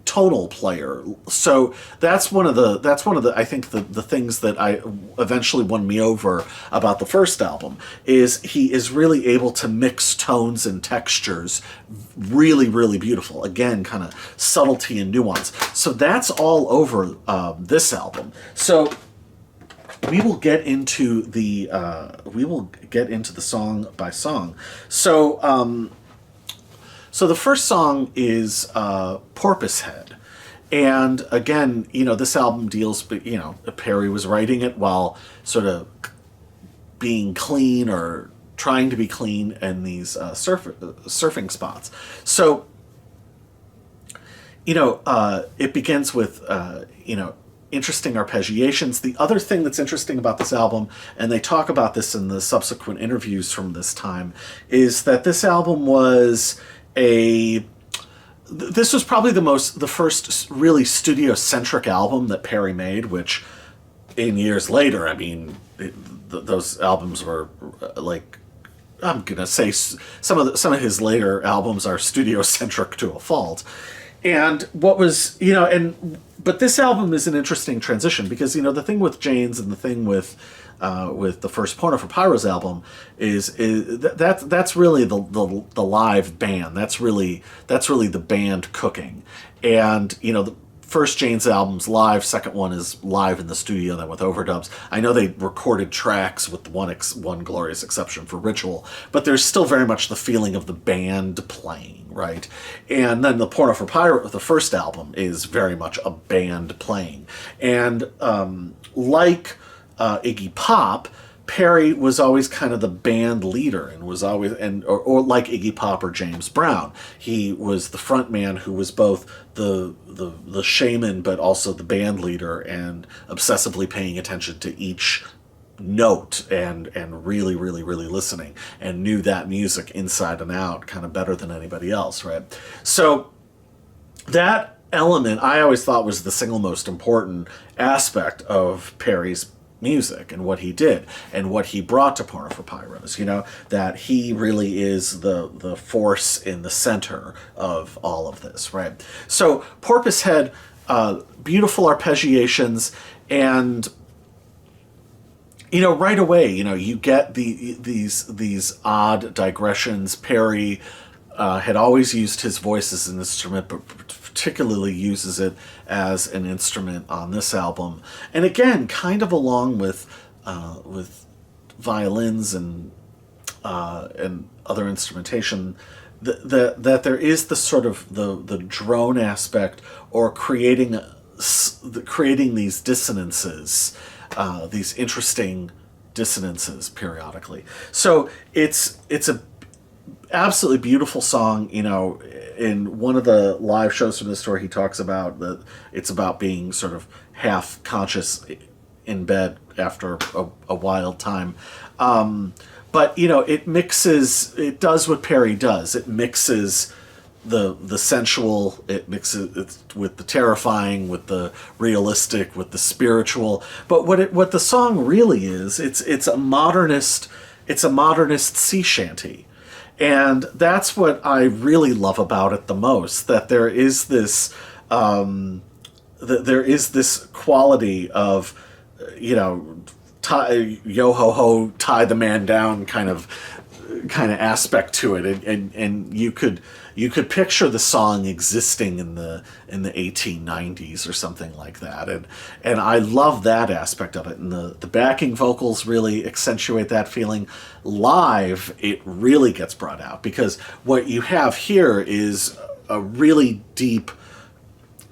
tonal player. So that's one of the I think the things that I eventually won me over about the first album, is he is really able to mix tones and textures really, really beautiful. Again, kind of subtlety and nuance. So that's all over this album. So we will get into the song by song. So the first song is Porpoisehead. And again, this album deals, Perry was writing it while sort of being clean, or trying to be clean, in these surfing spots. So, it begins with, interesting arpeggiations. The other thing that's interesting about this album, and they talk about this in the subsequent interviews from this time, is that this album was this was probably the first really studio-centric album that Perry made, which in years later, I mean, those albums were like, I'm gonna say some of his later albums are studio-centric to a fault. And what was, but this album is an interesting transition, because, the thing with Jane's and the thing with the first Porno For Pyros album is that's really the live band. That's really the band cooking. And, the first Jane's album's live, second one is live in the studio, then with overdubs. I know they recorded tracks, with one glorious exception for Ritual, but there's still very much the feeling of the band playing, right? And then the Porno For Pyros, the first album, is very much a band playing. And like Iggy Pop, Perry was always kind of the band leader, and was always, or like Iggy Pop or James Brown, he was the front man who was both the shaman but also the band leader, and obsessively paying attention to each note, and really, really, really listening, and knew that music inside and out kind of better than anybody else, right? So that element I always thought was the single most important aspect of Perry's music, and what he did, and what he brought to Porno For Pyros, that he really is the force in the center of all of this, right? So Porpoisehead, beautiful arpeggiations, and right away, you get these odd digressions. Perry had always used his voice as an instrument, but particularly uses it as an instrument on this album. And again, kind of along with violins and other instrumentation, that there is the sort of the drone aspect, or creating these dissonances, these interesting dissonances periodically. So it's a absolutely beautiful song. In one of the live shows from this tour, he talks about that it's about being sort of half conscious in bed after a wild time. But it does what Perry does. It mixes the sensual, it mixes it with the terrifying, with the realistic, with the spiritual. But what the song really is, it's a modernist sea shanty. And that's what I really love about it the most, that there is this quality of, yo ho tie the man down kind of aspect to it, and you could you could picture the song existing in the 1890s or something like that, and I love that aspect of it, and the backing vocals really accentuate that feeling. Live, it really gets brought out, because what you have here is a really deep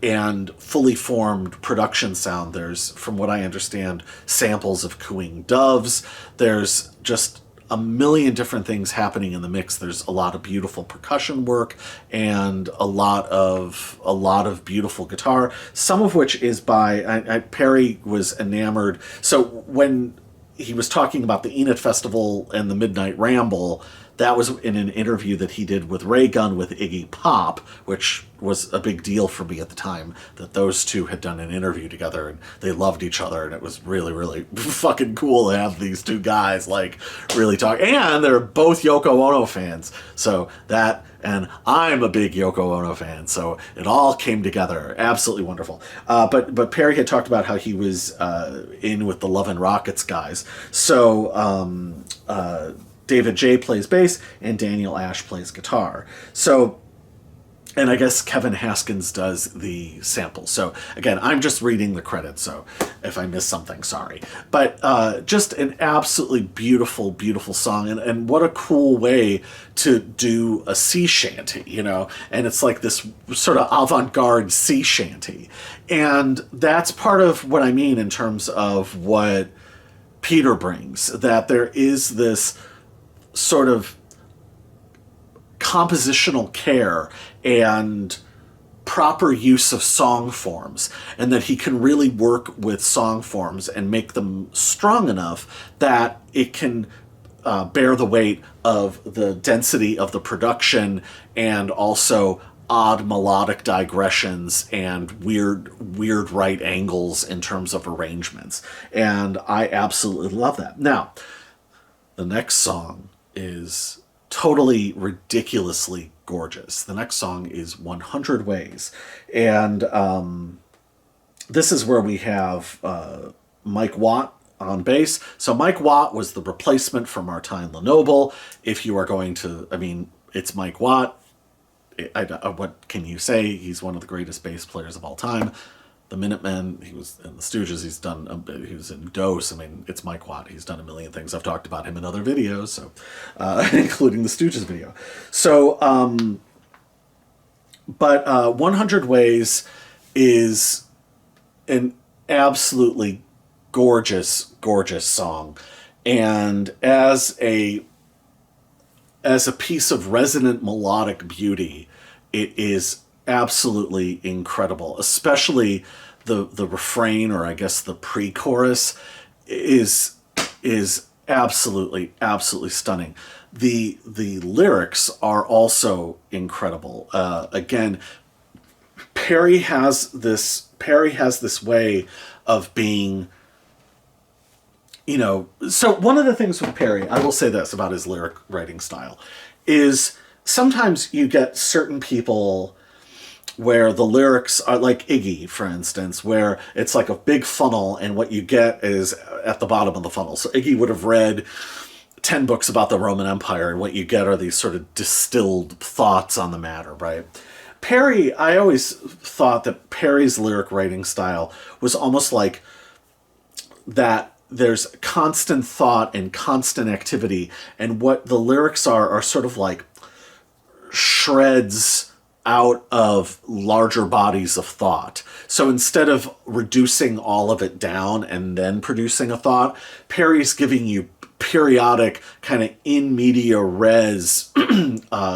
and fully formed production sound. There's, from what I understand, samples of cooing doves. There's just a million different things happening in the mix. There's a lot of beautiful percussion work and a lot of beautiful guitar, some of which is by Perry was enamored. So when he was talking about the Enid Festival and the Midnight Ramble, that was in an interview that he did with Ray Gunn with Iggy Pop, which was a big deal for me at the time, that those two had done an interview together, and they loved each other, and it was really, really fucking cool to have these two guys, like, really talk. And they're both Yoko Ono fans, so that, and I'm a big Yoko Ono fan, so it all came together. Absolutely wonderful. But Perry had talked about how he was in with the Love and Rockets guys. So David J. plays bass, and Daniel Ash plays guitar. So, and I guess Kevin Haskins does the samples. So, again, I'm just reading the credits, so if I miss something, sorry. But just an absolutely beautiful, beautiful song, and what a cool way to do a sea shanty, you know? And it's like this sort of avant-garde sea shanty. And that's part of what I mean in terms of what Peter brings, that there is this sort of compositional care and proper use of song forms, and that he can really work with song forms and make them strong enough that it can bear the weight of the density of the production, and also odd melodic digressions and weird right angles in terms of arrangements. And I absolutely love that. Now, the next song is totally ridiculously gorgeous. The next song is 100 Ways. And this is where we have Mike Watt on bass. So Mike Watt was the replacement for Martijn Lenoble. If you are going to, I mean, it's Mike Watt. What can you say? He's one of the greatest bass players of all time. The Minutemen, he was in the Stooges, he was in Dose. I mean, it's Mike Watt. He's done a million things. I've talked about him in other videos, so including the Stooges video. So, but 100 Ways is an absolutely gorgeous, gorgeous song. And as a piece of resonant melodic beauty, it is absolutely incredible. Especially the refrain, or I guess the pre-chorus, is absolutely stunning. The lyrics are also incredible. Again, Perry has this way of being, you know, so one of the things with Perry, I will say this about his lyric writing style, is sometimes you get certain people where the lyrics are like Iggy, for instance, where it's like a big funnel, and what you get is at the bottom of the funnel. So Iggy would have read 10 books about the Roman Empire, and what you get are these sort of distilled thoughts on the matter, right? Perry, I always thought that Perry's lyric writing style was almost like that. There's constant thought and constant activity, and what the lyrics are sort of like shreds out of larger bodies of thought. So instead of reducing all of it down and then producing a thought, Perry's giving you periodic kind of in media res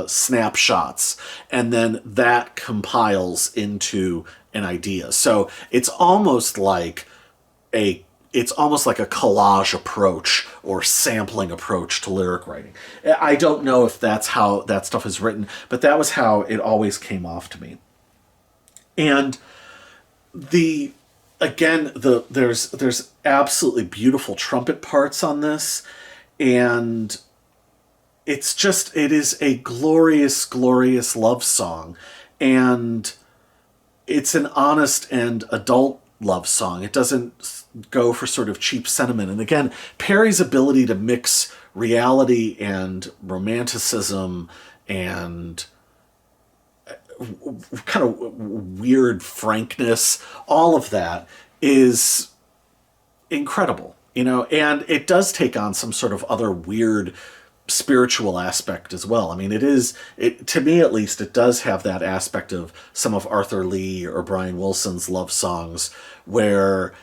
snapshots, and then that compiles into an idea. So it's almost like a collage approach or sampling approach to lyric writing. I don't know if that's how that stuff is written, but that was how it always came off to me. And there's absolutely beautiful trumpet parts on this, and it is a glorious, glorious love song, and it's an honest and adult love song. It doesn't go for sort of cheap sentiment. And again, Perry's ability to mix reality and romanticism and kind of weird frankness, all of that is incredible, you know, and it does take on some sort of other weird spiritual aspect as well. I mean, it to me at least, it does have that aspect of some of Arthur Lee or Brian Wilson's love songs where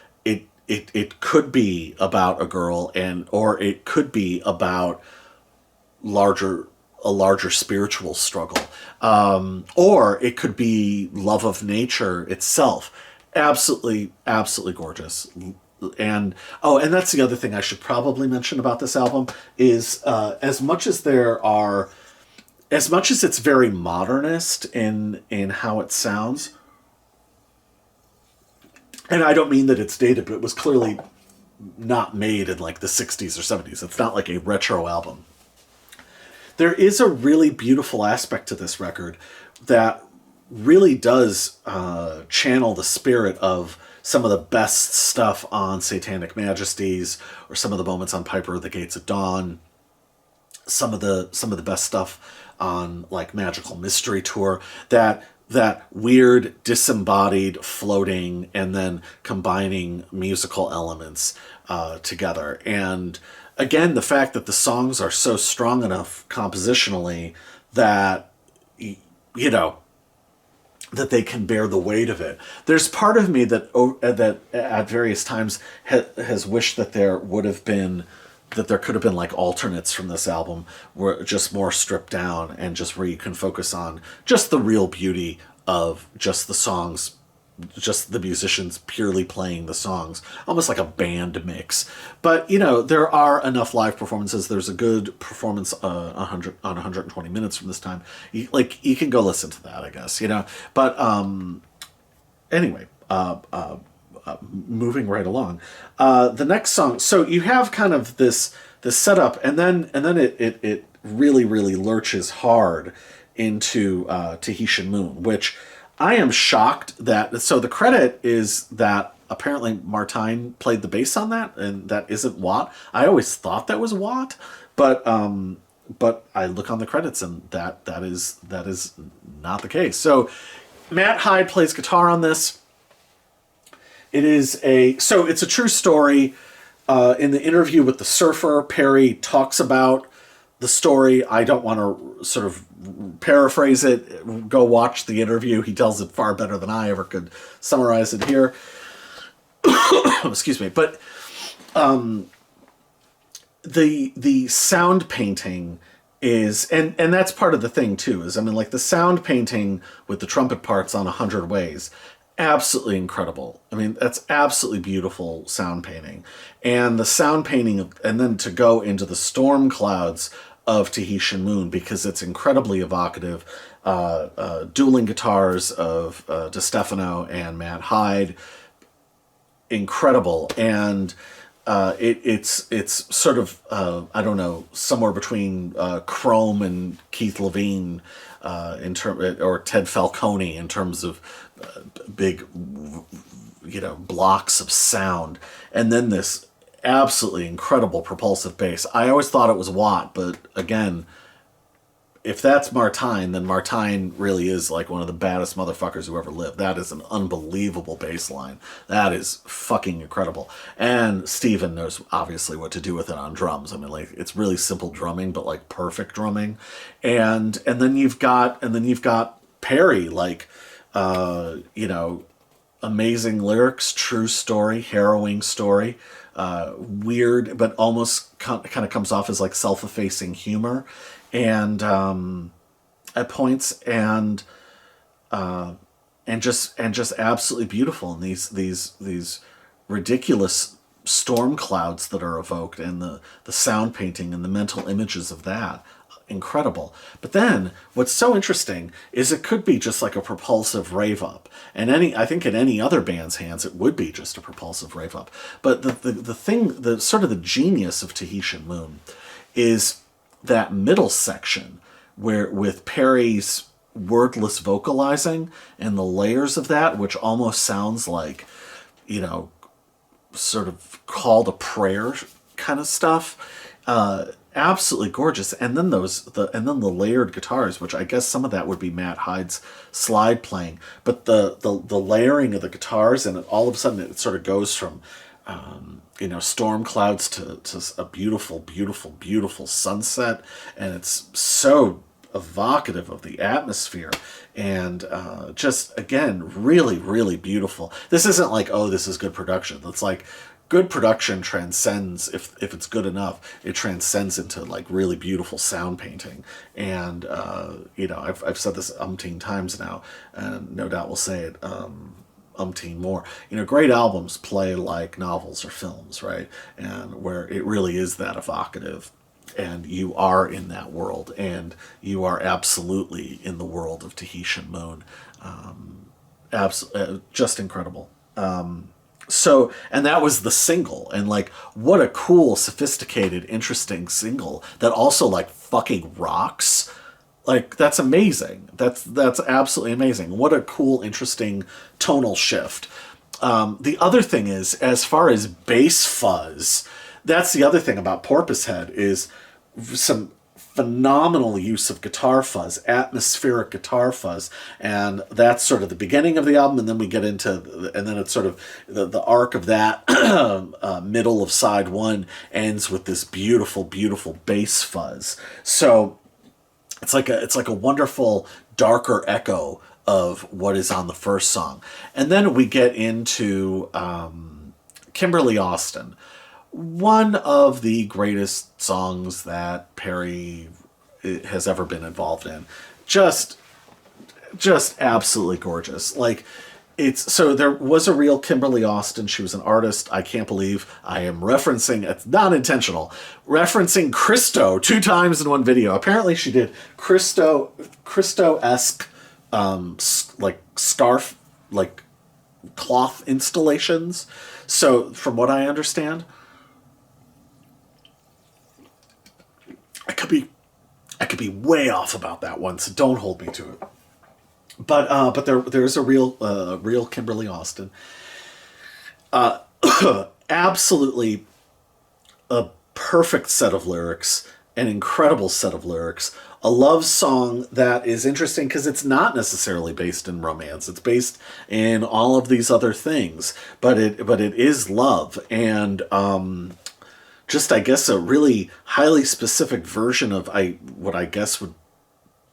it could be about a girl or it could be about larger a larger spiritual struggle, or it could be love of nature itself. Absolutely gorgeous. And and that's the other thing I should probably mention about this album is as much as it's very modernist in how it sounds, and I don't mean that it's dated, but it was clearly not made in like the 60s or 70s. It's not like a retro album. There is a really beautiful aspect to this record that really does channel the spirit of some of the best stuff on Satanic Majesties, or some of the moments on Piper of the Gates of Dawn, some of the best stuff on like Magical Mystery Tour, that weird disembodied floating and then combining musical elements together. And again, the fact that the songs are so strong enough compositionally that, you know, that they can bear the weight of it. There's part of me that at various times has wished that there could have been like alternates from this album, were just more stripped down and just where you can focus on just the real beauty of just the songs, just the musicians purely playing the songs, almost like a band mix. But, you know, there are enough live performances. There's a good performance on 120 minutes from this time. You can go listen to that, I guess, you know. But anyway, moving right along. The next song, so you have kind of this setup, and then it really, really lurches hard into Tahitian Moon, which I am shocked that... So the credit is that apparently Martine played the bass on that, and that isn't Watt. I always thought that was Watt, but I look on the credits and that is not the case. So Matt Hyde plays guitar on this. It's a true story. In the interview with The Surfer, Perry talks about the story. I don't want to sort of paraphrase it. Go watch the interview. He tells it far better than I ever could summarize it here. Excuse me. But the sound painting is, and that's part of the thing too, is, I mean, like the sound painting with the trumpet parts on 100 Ways, absolutely incredible. I mean, that's absolutely beautiful sound painting. And the sound painting and then to go into the storm clouds of Tahitian Moon, because it's incredibly evocative. Dueling guitars of DeStefano and Matt Hyde, incredible. And it's sort of I don't know, somewhere between Chrome and Keith Levine or Ted Falcone in terms of big, you know, blocks of sound, and then this absolutely incredible propulsive bass. I always thought it was Watt, but again, if that's Martine, then Martine really is like one of the baddest motherfuckers who ever lived. That is an unbelievable bass line. That is fucking incredible. And Steven knows obviously what to do with it on drums. I mean, like, it's really simple drumming, but like perfect drumming. And then you've got Perry, like, you know, amazing lyrics, true story, harrowing story, weird, but almost kind of comes off as like self-effacing humor, and at points, and just absolutely beautiful. And these ridiculous storm clouds that are evoked, and the sound painting and the mental images of that, incredible. But then what's so interesting is it could be just like a propulsive rave up, and I think in any other band's hands it would be just a propulsive rave up. But the thing, the sort of the genius of Tahitian Moon is that middle section where, with Perry's wordless vocalizing and the layers of that, which almost sounds like, you know, sort of call to prayer kind of stuff. absolutely gorgeous. And then the layered guitars, which I guess some of that would be Matt Hyde's slide playing, but the layering of the guitars, and all of a sudden it sort of goes from storm clouds to a beautiful, beautiful, beautiful sunset, and it's so evocative of the atmosphere, and just again really, really beautiful. This isn't like, oh, this is good production. It's like good production transcends, if it's good enough, it transcends into like really beautiful sound painting. And I've said this umpteen times now, and no doubt we'll say it umpteen more. Great albums play like novels or films, right? And where it really is that evocative, and you are in that world, and you are absolutely in the world of Tahitian Moon. Just incredible. And that was the single, and like, what a cool, sophisticated, interesting single that also like fucking rocks. Like, that's amazing. That's absolutely amazing. What a cool, interesting tonal shift. The other thing is, as far as bass fuzz, that's the other thing about Porpoisehead, is some phenomenal use of guitar fuzz, atmospheric guitar fuzz, and that's sort of the beginning of the album, and then we get into, and then it's sort of the arc of that middle of side one ends with this beautiful, beautiful bass fuzz. So it's like a wonderful darker echo of what is on the first song, and then we get into Kimberly Austin. One of the greatest songs that Perry has ever been involved in. Just absolutely gorgeous. Like, so there was a real Kimberly Austin. She was an artist. I can't believe I am referencing, it's not intentional, referencing Christo 2 times in one video. Apparently she did Christo-esque, like scarf, like cloth installations. So from what I understand, I could be way off about that one, so don't hold me to it. But there's a real Kimberly Austin. Absolutely a perfect set of lyrics, an incredible set of lyrics, a love song that is interesting because it's not necessarily based in romance. It's based in all of these other things, but it is love, and just, I guess, a really highly specific version of what I guess would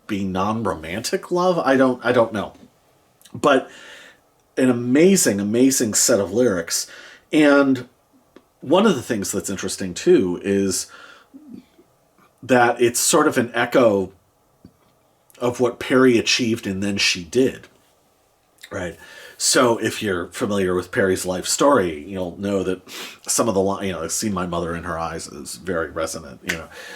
be non-romantic love. I don't know. But an amazing, amazing set of lyrics. And one of the things that's interesting, too, is that it's sort of an echo of what Perry achieved and then she did. Right? So if you're familiar with Perry's life story, you'll know that some of the line, I see my mother in her eyes is very resonant,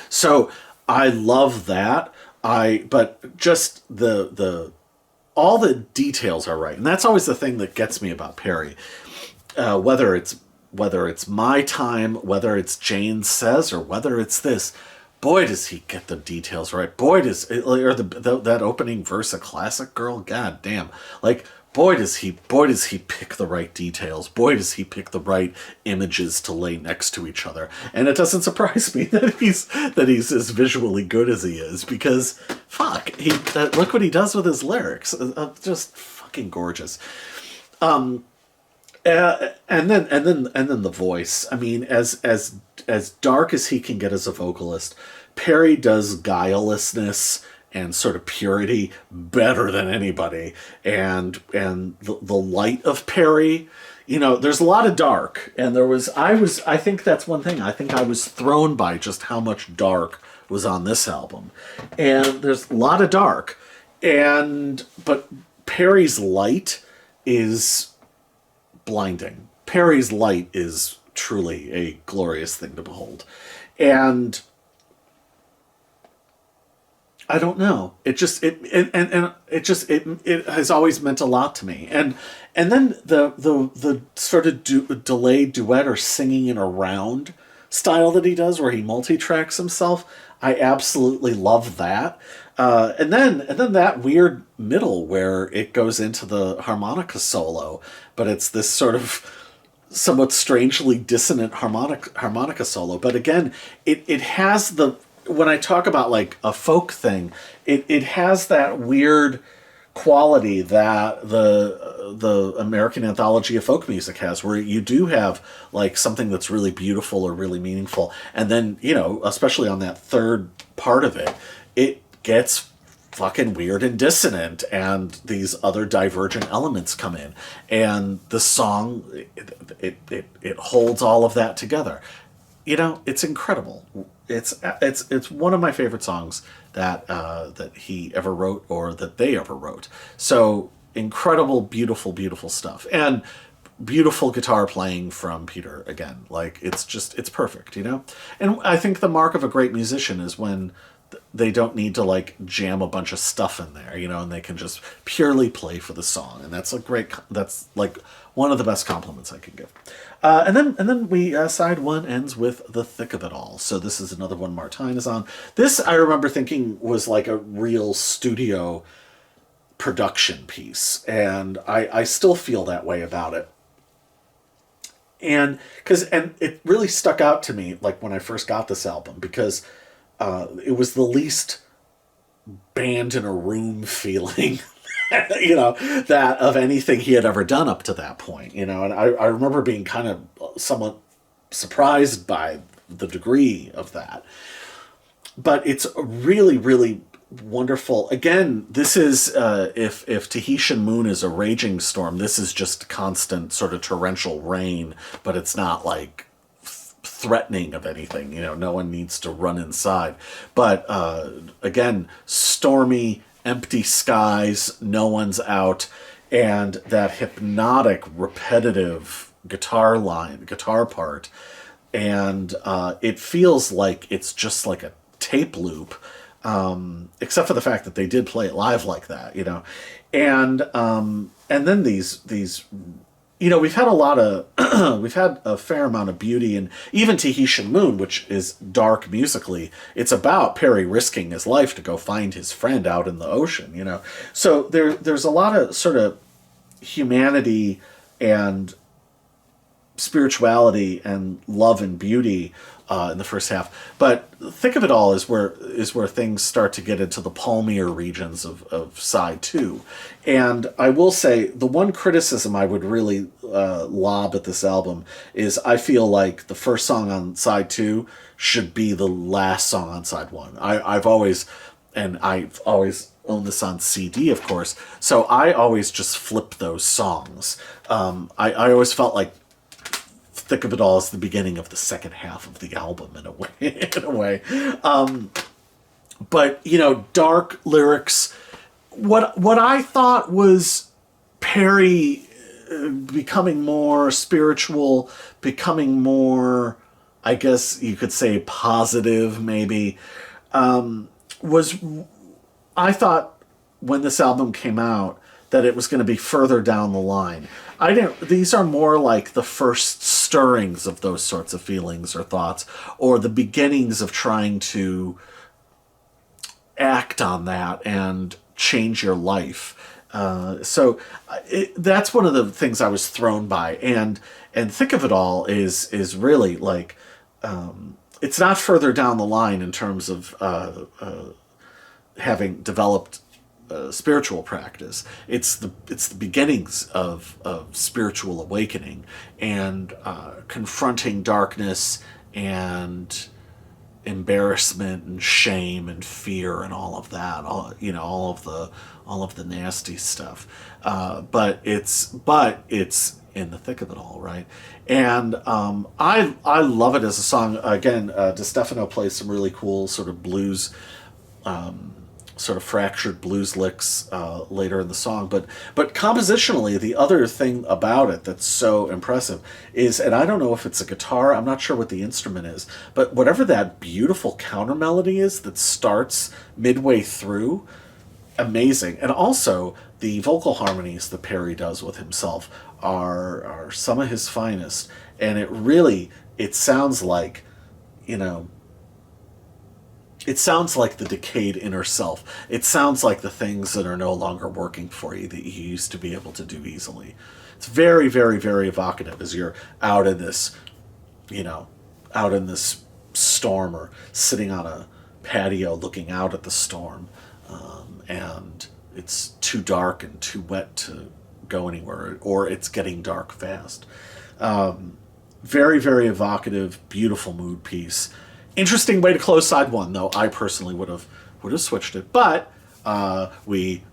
So I love that. But just all the details are right. And that's always the thing that gets me about Perry. Whether it's My Time, whether it's Jane Says, or whether it's this, boy, does he get the details right. Boy, that opening verse, A Classic Girl, god damn. Like, boy does he pick the right details. Boy, does he pick the right images to lay next to each other. And it doesn't surprise me that he's as visually good as he is, because fuck, look what he does with his lyrics. Just fucking gorgeous. And then the voice. I mean, as dark as he can get as a vocalist, Perry does guilelessness and sort of purity better than anybody. And the light of Perry, there's a lot of dark, and I think that's one thing. I think I was thrown by just how much dark was on this album. And there's a lot of dark, but Perry's light is blinding. Perry's light is truly a glorious thing to behold. And I don't know. It has always meant a lot to me. And then the sort of delayed duet or singing in a round style that he does, where he multi-tracks himself, I absolutely love that. And then that weird middle where it goes into the harmonica solo, but it's this sort of somewhat strangely dissonant harmonica solo. But again, it has the, when I talk about like a folk thing, it has that weird quality that the American Anthology of Folk Music has, where you do have like something that's really beautiful or really meaningful, and then, you know, especially on that third part of it, it gets fucking weird and dissonant, and these other divergent elements come in, and the song, it holds all of that together. You know, it's incredible. It's one of my favorite songs that he ever wrote, or that they ever wrote. So incredible, beautiful, beautiful stuff, and beautiful guitar playing from Peter again. Like, it's perfect, you know. And I think the mark of a great musician is when they don't need to like jam a bunch of stuff in there, you know, and they can just purely play for the song. And that's like one of the best compliments I can give. And then we side one ends with The Thick of It All. So this is another one Martijn is on. This I remember thinking was like a real studio production piece, and I still feel that way about it. And it really stuck out to me like when I first got this album, because it was the least band in a room feeling, you know, that of anything he had ever done up to that point, you know. And I remember being kind of somewhat surprised by the degree of that. But it's really, really wonderful. Again, this is, if Tahitian Moon is a raging storm, this is just constant sort of torrential rain, but it's not like threatening of anything, you know, no one needs to run inside. But again, stormy, empty skies, no one's out, and that hypnotic, repetitive guitar part, and it feels like it's just like a tape loop, except for the fact that they did play it live like that, you know. And then these you know, we've had a fair amount of beauty, and even Tahitian Moon, which is dark musically, it's about Perry risking his life to go find his friend out in the ocean, you know. So there's a lot of sort of humanity and spirituality and love and beauty in the first half. But Thick of It All is where things start to get into the palmier regions of side two. And I will say, the one criticism I would really lob at this album is I feel like the first song on side two should be the last song on side one. I've always owned this on CD, of course, so I always just flip those songs. I always felt like Thick of It All is the beginning of the second half of the album in a way. But, you know, dark lyrics. What I thought was Perry becoming more spiritual, becoming more, I guess you could say, positive, maybe, was, I thought when this album came out that it was going to be further down the line. These are more like the first stirrings of those sorts of feelings or thoughts, or the beginnings of trying to act on that and change your life. So that's one of the things I was thrown by. And Thick of It All is really like, it's not further down the line in terms of having developed spiritual practice. It's the beginnings of spiritual awakening, and confronting darkness and embarrassment and shame and fear and all of that. All of the nasty stuff. But it's in the thick of it all, right? And I love it as a song. Again, DeStefano plays some really cool sort of blues, sort of fractured blues licks later in the song. But compositionally, the other thing about it that's so impressive is, and I don't know if it's a guitar, I'm not sure what the instrument is, but whatever that beautiful counter melody is that starts midway through, amazing. And also, the vocal harmonies that Perry does with himself are some of his finest. And it sounds like, it sounds like the decayed inner self. It sounds like the things that are no longer working for you that you used to be able to do easily. It's very, very, very evocative as you're out in this, out in this storm, or sitting on a patio looking out at the storm, and it's too dark and too wet to go anywhere, or it's getting dark fast. Very, very evocative, beautiful mood piece. Interesting way to close side one, though. I personally would have switched it, but we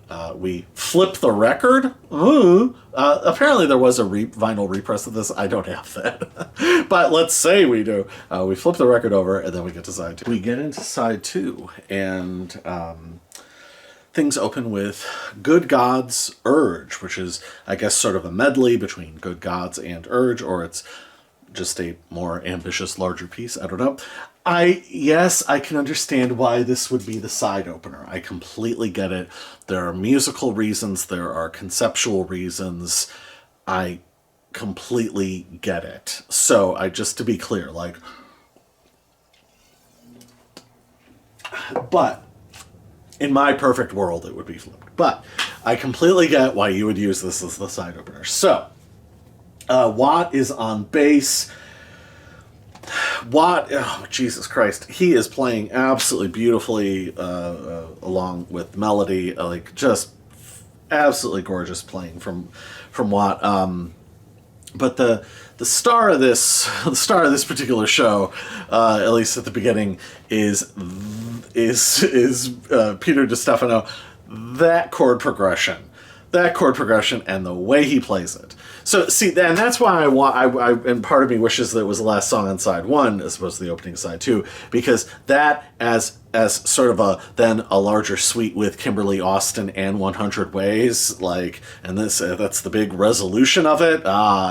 flipped the record. Apparently, there was a vinyl repress of this. I don't have that, but let's say we do. We flip the record over, and then we get to side two. We get into side two, and things open with Good Gods Urge, which is, I guess, sort of a medley between Good Gods and Urge, or it's just a more ambitious, larger piece. I don't know. Yes, I can understand why this would be the side opener. I completely get it. There are musical reasons. There are conceptual reasons. I completely get it. So, just to be clear, but in my perfect world, it would be flipped. But I completely get why you would use this as the side opener. So, Watt is on bass. Watt, oh, Jesus Christ, he is playing absolutely beautifully along with melody, just absolutely gorgeous playing from Watt. But the star of this particular show, at least at the beginning, is Peter DiStefano. That chord progression, and the way he plays it. So see, and that's why and part of me wishes that it was the last song on side one as opposed to the opening side two, because that as sort of a larger suite with Kimberly Austin and 100 Ways, and that's the big resolution of it.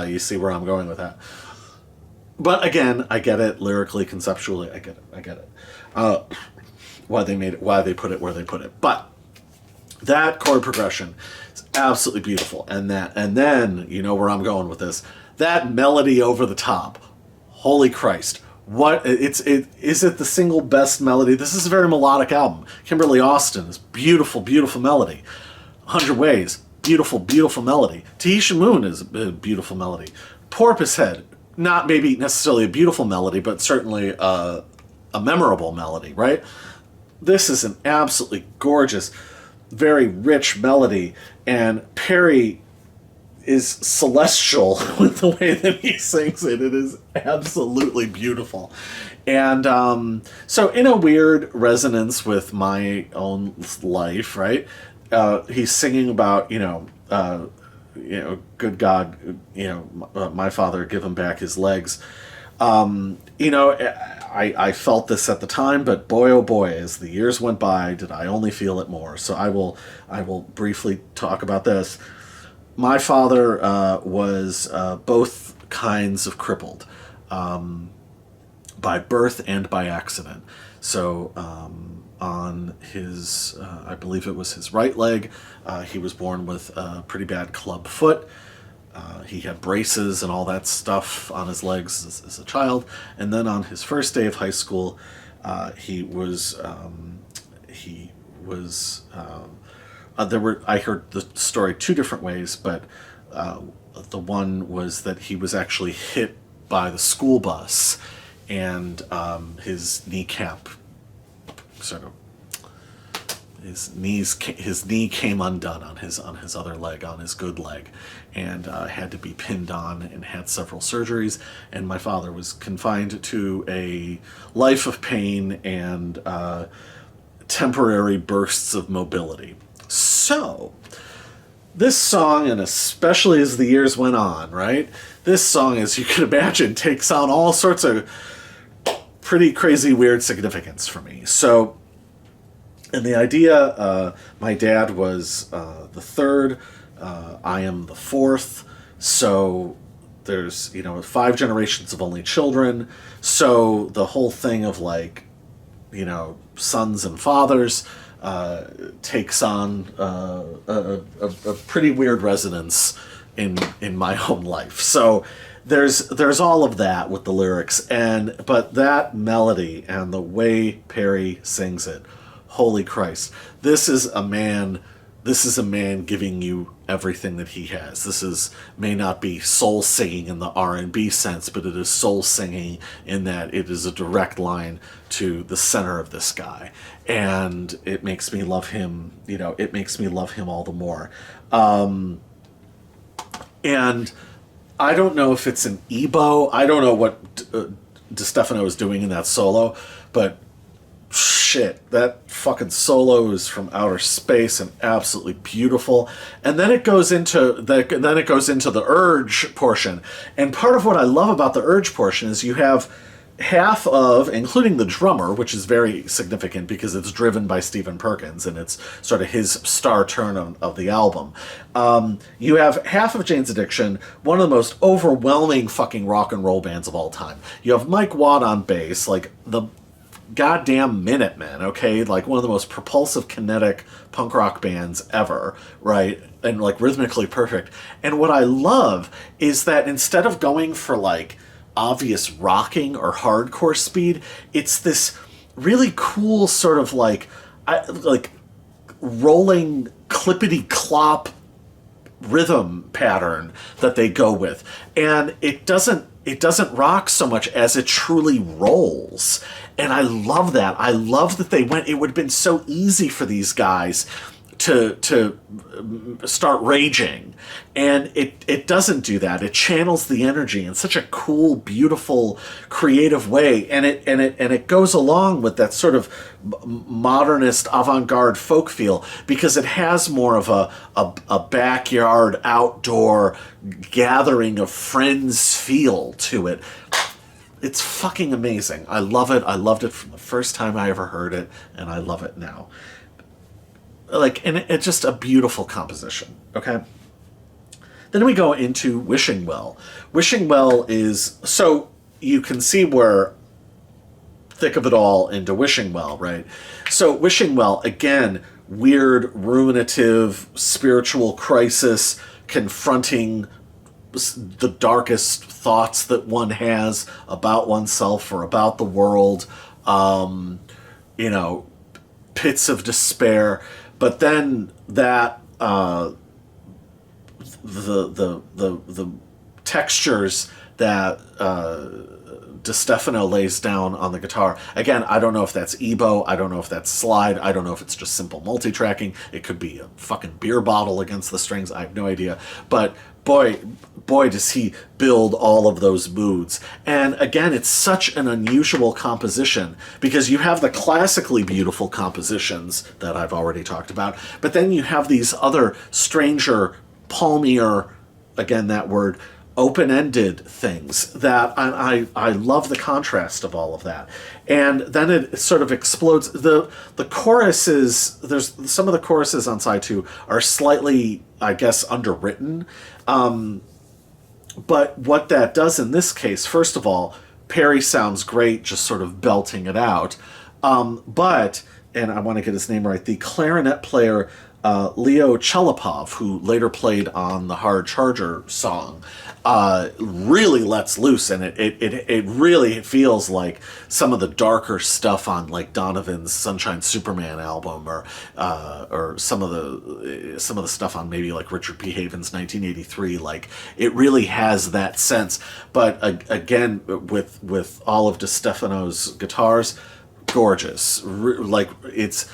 You see where I'm going with that. But again, I get it lyrically, conceptually. I get it. Why they put it where they put it, but that chord progression is absolutely beautiful, and then you know where I'm going with this. That melody over the top, holy Christ! Is it the single best melody? This is a very melodic album. Kimberly Austin is beautiful, beautiful melody. 100 Ways, beautiful, beautiful melody. Tahisha Moon is a beautiful melody. Porpoisehead, not maybe necessarily a beautiful melody, but certainly a memorable melody, right? This is an absolutely gorgeous, very rich melody, and Perry is celestial with the way that he sings it. It is absolutely beautiful. And so in a weird resonance with my own life, right? He's singing about, good God, my father, give him back his legs. I felt this at the time, but boy, oh boy, as the years went by, did I only feel it more. So I will briefly talk about this. My father was both kinds of crippled, by birth and by accident. So on his, I believe it was his right leg, he was born with a pretty bad club foot. He had braces and all that stuff on his legs as a child. And then on his first day of high school, I heard the story two different ways, but the one was that he was actually hit by the school bus, and his kneecap his knee came undone on his other leg, on his good leg, and had to be pinned on and had several surgeries. And my father was confined to a life of pain and temporary bursts of mobility. So this song, and especially as the years went on, right? This song, as you can imagine, takes on all sorts of pretty crazy, weird significance for me. So, and the idea, my dad was the third, I am the fourth, so there's, 5 generations of only children, so the whole thing of sons and fathers takes on a pretty weird resonance in my own life. So there's all of that with the lyrics, but that melody and the way Perry sings it, holy Christ, this is a man giving you everything that he has. May not be soul singing in the R&B sense, but it is soul singing in that it is a direct line to the center of this guy, and it makes me love him. It makes me love him all the more. And I don't know if it's an EBO. I don't know what DeStefano is doing in that solo, but shit, that fucking solo is from outer space and absolutely beautiful. And then it goes into the urge portion. And part of what I love about the urge portion is you have half of, including the drummer, which is very significant because it's driven by Stephen Perkins and it's sort of his star turn of the album. You have half of Jane's Addiction, one of the most overwhelming fucking rock and roll bands of all time. You have Mike Watt on bass, like the goddamn Minutemen, okay? Like one of the most propulsive, kinetic punk rock bands ever, right? And like rhythmically perfect. And what I love is that instead of going for like obvious rocking or hardcore speed, it's this really cool sort of like rolling clippity clop rhythm pattern that they go with, and it doesn't rock so much as it truly rolls. And I love that. I love that it would have been so easy for these guys to start raging, and it doesn't do that. It channels the energy in such a cool, beautiful, creative way, and it goes along with that sort of modernist avant-garde folk feel because it has more of a backyard outdoor gathering of friends feel to it. It's fucking amazing. I love it. I loved it from the first time I ever heard it, and I love it now. And it's just a beautiful composition, okay? Then we go into Wishing Well. Wishing Well is, so you can see where thick of it all into Wishing Well, right? So Wishing Well, again, weird, ruminative, spiritual crisis, confronting the darkest thoughts that one has about oneself or about the world, pits of despair. But then that the textures that DeStefano lays down on the guitar. Again, I don't know if that's EBO. I don't know if that's slide. I don't know if it's just simple multi-tracking. It could be a fucking beer bottle against the strings. I have no idea. But boy, does he build all of those moods. And again, it's such an unusual composition because you have the classically beautiful compositions that I've already talked about, but then you have these other stranger, palmier, again, that word, open-ended things that I love the contrast of all of that. And then it sort of explodes. The choruses, there's some of the choruses on side 2 are slightly, I guess, underwritten. But what that does in this case, first of all, Perry sounds great just sort of belting it out. But, and I want to get his name right, the clarinet player Leo Chelopov, who later played on the Hard Charger song, really lets loose, and it really feels like some of the darker stuff on like Donovan's Sunshine Superman album, or some of the stuff on maybe like Richard P. Haven's 1983. Like it really has that sense, but again with all of DeStefano's guitars, gorgeous. Like it's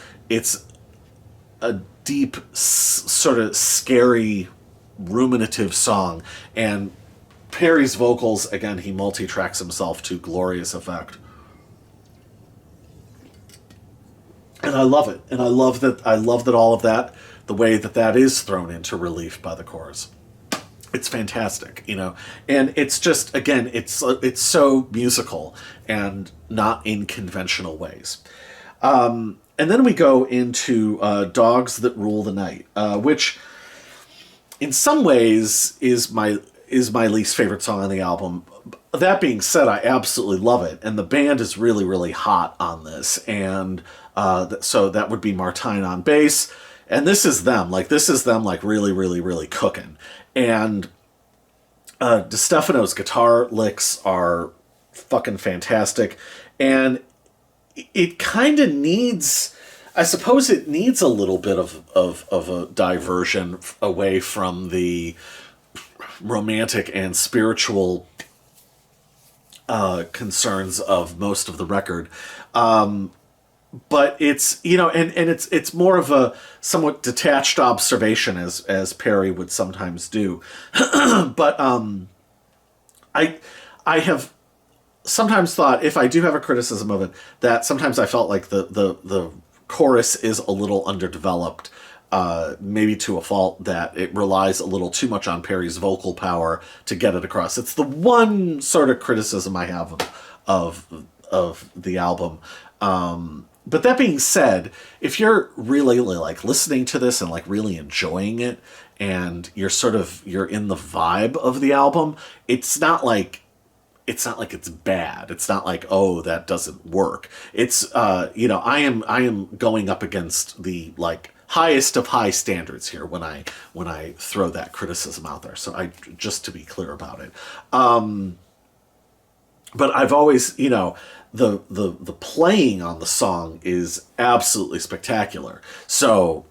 a deep, sort of scary, ruminative song. And Perry's vocals, again, he multi-tracks himself to glorious effect. And I love it. And I love that all of that, the way that is thrown into relief by the chorus. It's fantastic, and it's just, again, it's so musical and not in conventional ways. And then we go into Dogs That Rule the Night, which in some ways is my least favorite song on the album. That being said, I absolutely love it, and the band is really, really hot on this. And so that would be Martine on bass, and this is them, like really, really, really cooking. And DeStefano's guitar licks are fucking fantastic. And it kind of needs, I suppose it needs a little bit of a diversion away from the romantic and spiritual concerns of most of the record. But it's, and it's more of a somewhat detached observation, as Perry would sometimes do. But I have sometimes thought, if I do have a criticism of it, that sometimes I felt like the chorus is a little underdeveloped, maybe to a fault, that it relies a little too much on Perry's vocal power to get it across. It's the one sort of criticism I have of the album. But that being said, if you're really like listening to this and like really enjoying it, and you're in the vibe of the album, it's not like it's bad. It's not like, oh, that doesn't work. It's I am going up against the like highest of high standards here when I throw that criticism out there. So just to be clear about it. But I've always, the playing on the song is absolutely spectacular. So,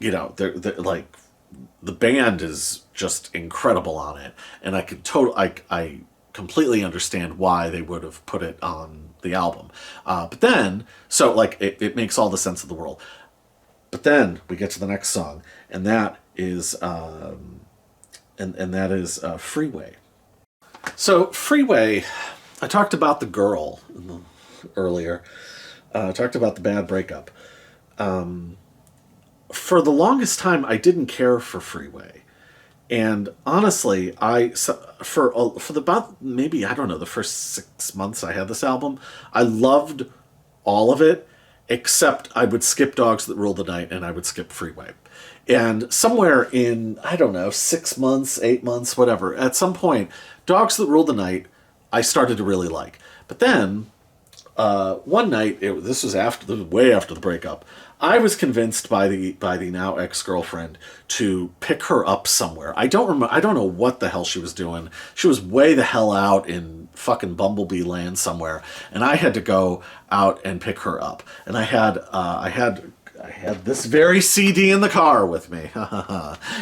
they're like, the band is just incredible on it, and I completely understand why they would have put it on the album. But then, so like, it makes all the sense of the world. But then we get to the next song, and that is Freeway. So Freeway, I talked about the girl earlier. I talked about the bad breakup. For the longest time, I didn't care for Freeway. And honestly, for about maybe, I don't know, the first 6 months I had this album, I loved all of it, except I would skip Dogs That Rule the Night and I would skip Freeway. And somewhere in, I don't know, 6 months, 8 months, whatever, at some point, Dogs That Rule the Night, I started to really like. But then, one night, this was way after the breakup, I was convinced by the now ex-girlfriend to pick her up somewhere. I don't know what the hell she was doing. She was way the hell out in fucking Bumblebee land somewhere, and I had to go out and pick her up. And I had this very CD in the car with me.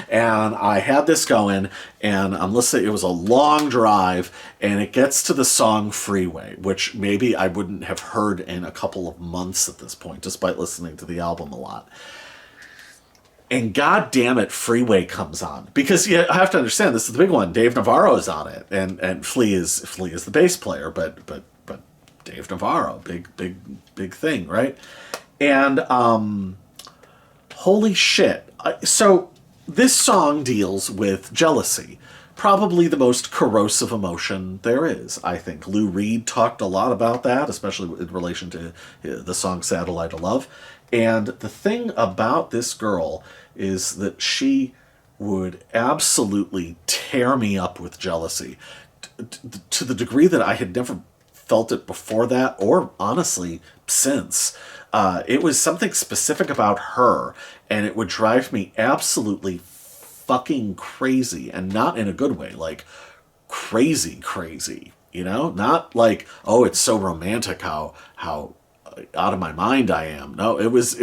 And I had this going, and I'm listening. It was a long drive, and it gets to the song Freeway, which maybe I wouldn't have heard in a couple of months at this point, despite listening to the album a lot. And god damn it, Freeway comes on. Because I have to understand, this is the big one. Dave Navarro is on it, and Flea is the bass player, but Dave Navarro, big thing, right? And holy shit. So this song deals with jealousy. Probably the most corrosive emotion there is, I think. Lou Reed talked a lot about that, especially in relation to the song Satellite of Love. And the thing about this girl is that she would absolutely tear me up with jealousy to the degree that I had never felt it before that, or honestly since. It was something specific about her, and it would drive me absolutely fucking crazy, and not in a good way, like crazy, not like, oh, it's so romantic how out of my mind I am. No, it was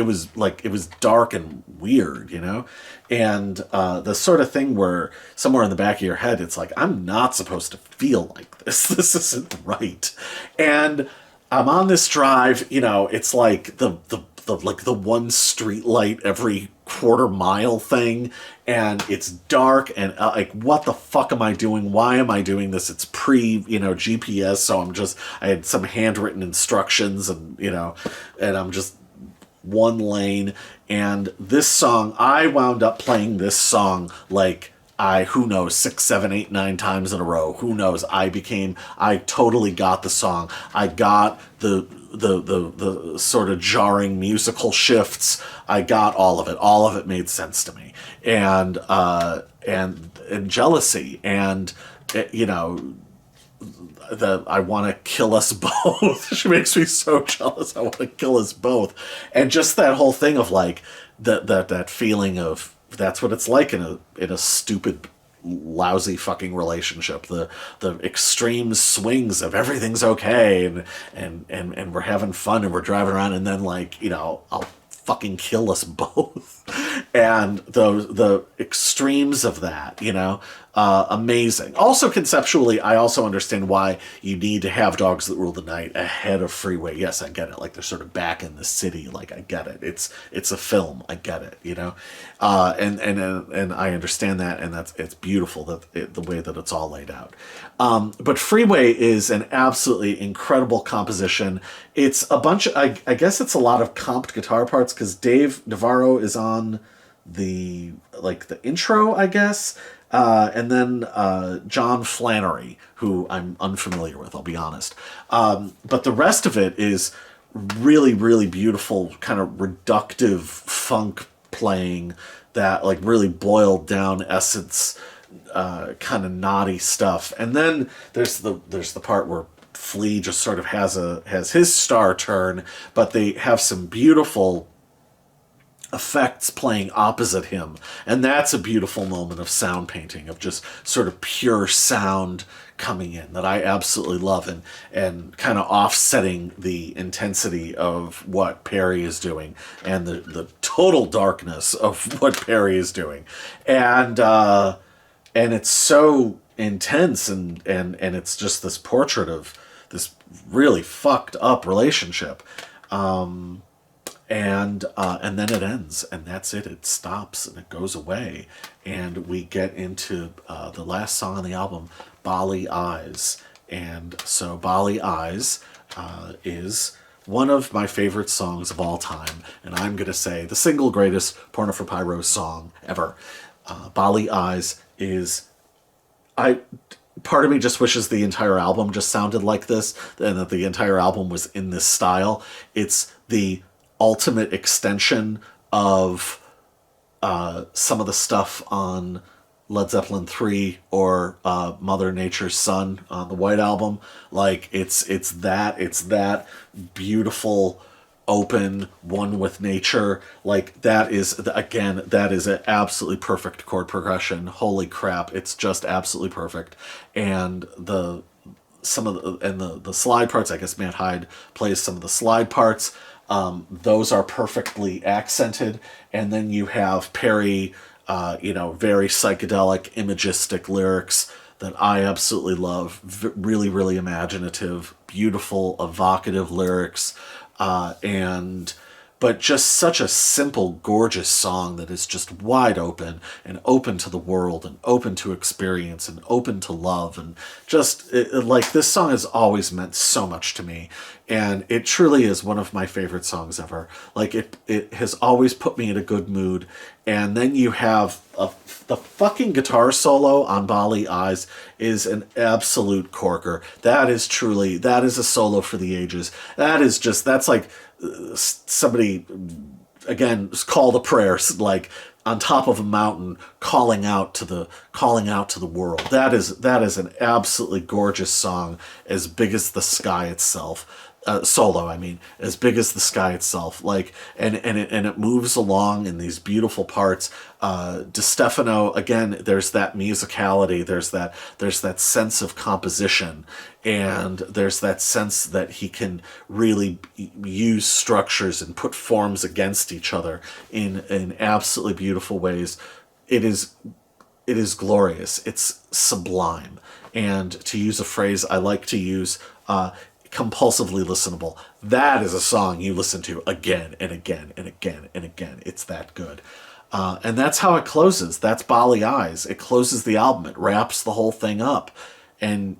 dark and weird, and the sort of thing where somewhere in the back of your head it's like, I'm not supposed to feel like this. This isn't right. And I'm on this drive, it's like the one street light every quarter mile thing, and it's dark, and like, what the fuck am I doing? Why am I doing this? It's GPS, so I had some handwritten instructions, and I'm just one lane. And this song, I wound up playing this song like, who knows, 6, 7, 8, 9 times in a row. Who knows? I totally got the song. I got the sort of jarring musical shifts. I got all of it. All of it made sense to me. And jealousy, and I want to kill us both. She makes me so jealous. I want to kill us both. And just that whole thing of like that feeling of, that's what it's like in a stupid lousy fucking relationship, the extreme swings of everything's okay, and we're having fun and we're driving around, and then like, you know, I'll fucking kill us both. And the extremes of that, you know, amazing. Also, conceptually, I also understand why you need to have Dogs That Rule the Night ahead of Freeway. Yes, I get it. Like, they're sort of back in the city. Like, I get it. It's a film. I get it. You know, and I understand that, and it's beautiful that the way that it's all laid out. But Freeway is an absolutely incredible composition. It's a bunch of, I guess it's a lot of comped guitar parts, because Dave Navarro is on the intro, I guess. And then John Flannery, who I'm unfamiliar with, I'll be honest. But the rest of it is really, really beautiful, kind of reductive funk playing that like really boiled down essence, kind of naughty stuff. And then there's the part where Flea just sort of has his star turn, but they have some beautiful effects playing opposite him, and that's a beautiful moment of sound painting, of just sort of pure sound coming in that I absolutely love, and kind of offsetting the intensity of what Perry is doing and the total darkness of what Perry is doing, and it's so intense, and it's just this portrait of this really fucked up relationship. And then it ends, and that's it. It stops, and it goes away, and we get into the last song on the album, Bali Eyes. And so Bali Eyes is one of my favorite songs of all time, and I'm going to say the single greatest Porno For Pyros song ever. Bali Eyes is... part of me just wishes the entire album just sounded like this, and that the entire album was in this style. It's the ultimate extension of some of the stuff on Led Zeppelin 3 or Mother Nature's Son on the White Album. Like, it's that beautiful, open, one with nature. Like, that is an absolutely perfect chord progression. Holy crap, it's just absolutely perfect. And the slide parts, I guess Matt Hyde plays some of the slide parts. Those are perfectly accented, and then you have Perry, very psychedelic, imagistic lyrics that I absolutely love. Really, really imaginative, beautiful, evocative lyrics, but just such a simple, gorgeous song that is just wide open and open to the world and open to experience and open to love. And just like, this song has always meant so much to me. And it truly is one of my favorite songs ever. Like, it has always put me in a good mood. And then you have the fucking guitar solo on Bali Eyes is an absolute corker. That is a solo for the ages. That's like somebody, again, call the prayers, like on top of a mountain, calling out to the world. That is an absolutely gorgeous song, as big as the sky itself. Solo, I mean, as big as the sky itself. Like, and it moves along in these beautiful parts. DeStefano, again, there's that musicality, there's that sense of composition, and there's that sense that he can really use structures and put forms against each other in absolutely beautiful ways. It is glorious. It's sublime. And to use a phrase I like to use, compulsively listenable. That is a song you listen to again and again and again and again. It's that good. And that's how it closes. That's Bali Eyes. It closes the album. It wraps the whole thing up. And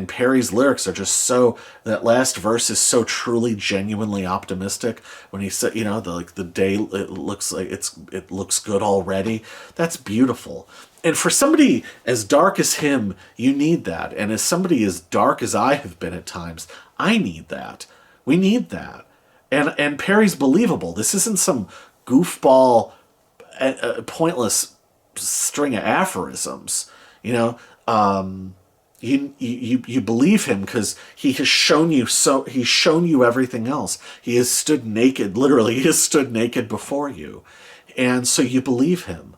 Perry's lyrics are just so, that last verse is so truly, genuinely optimistic. When he said, the day, it looks good already. That's beautiful. And for somebody as dark as him, you need that. And as somebody as dark as I have been at times, I need that. We need that. And Perry's believable. This isn't some goofball, pointless string of aphorisms. You believe him because he has shown you he's shown you everything else. He has stood naked, literally, he has stood naked before you. And so you believe him.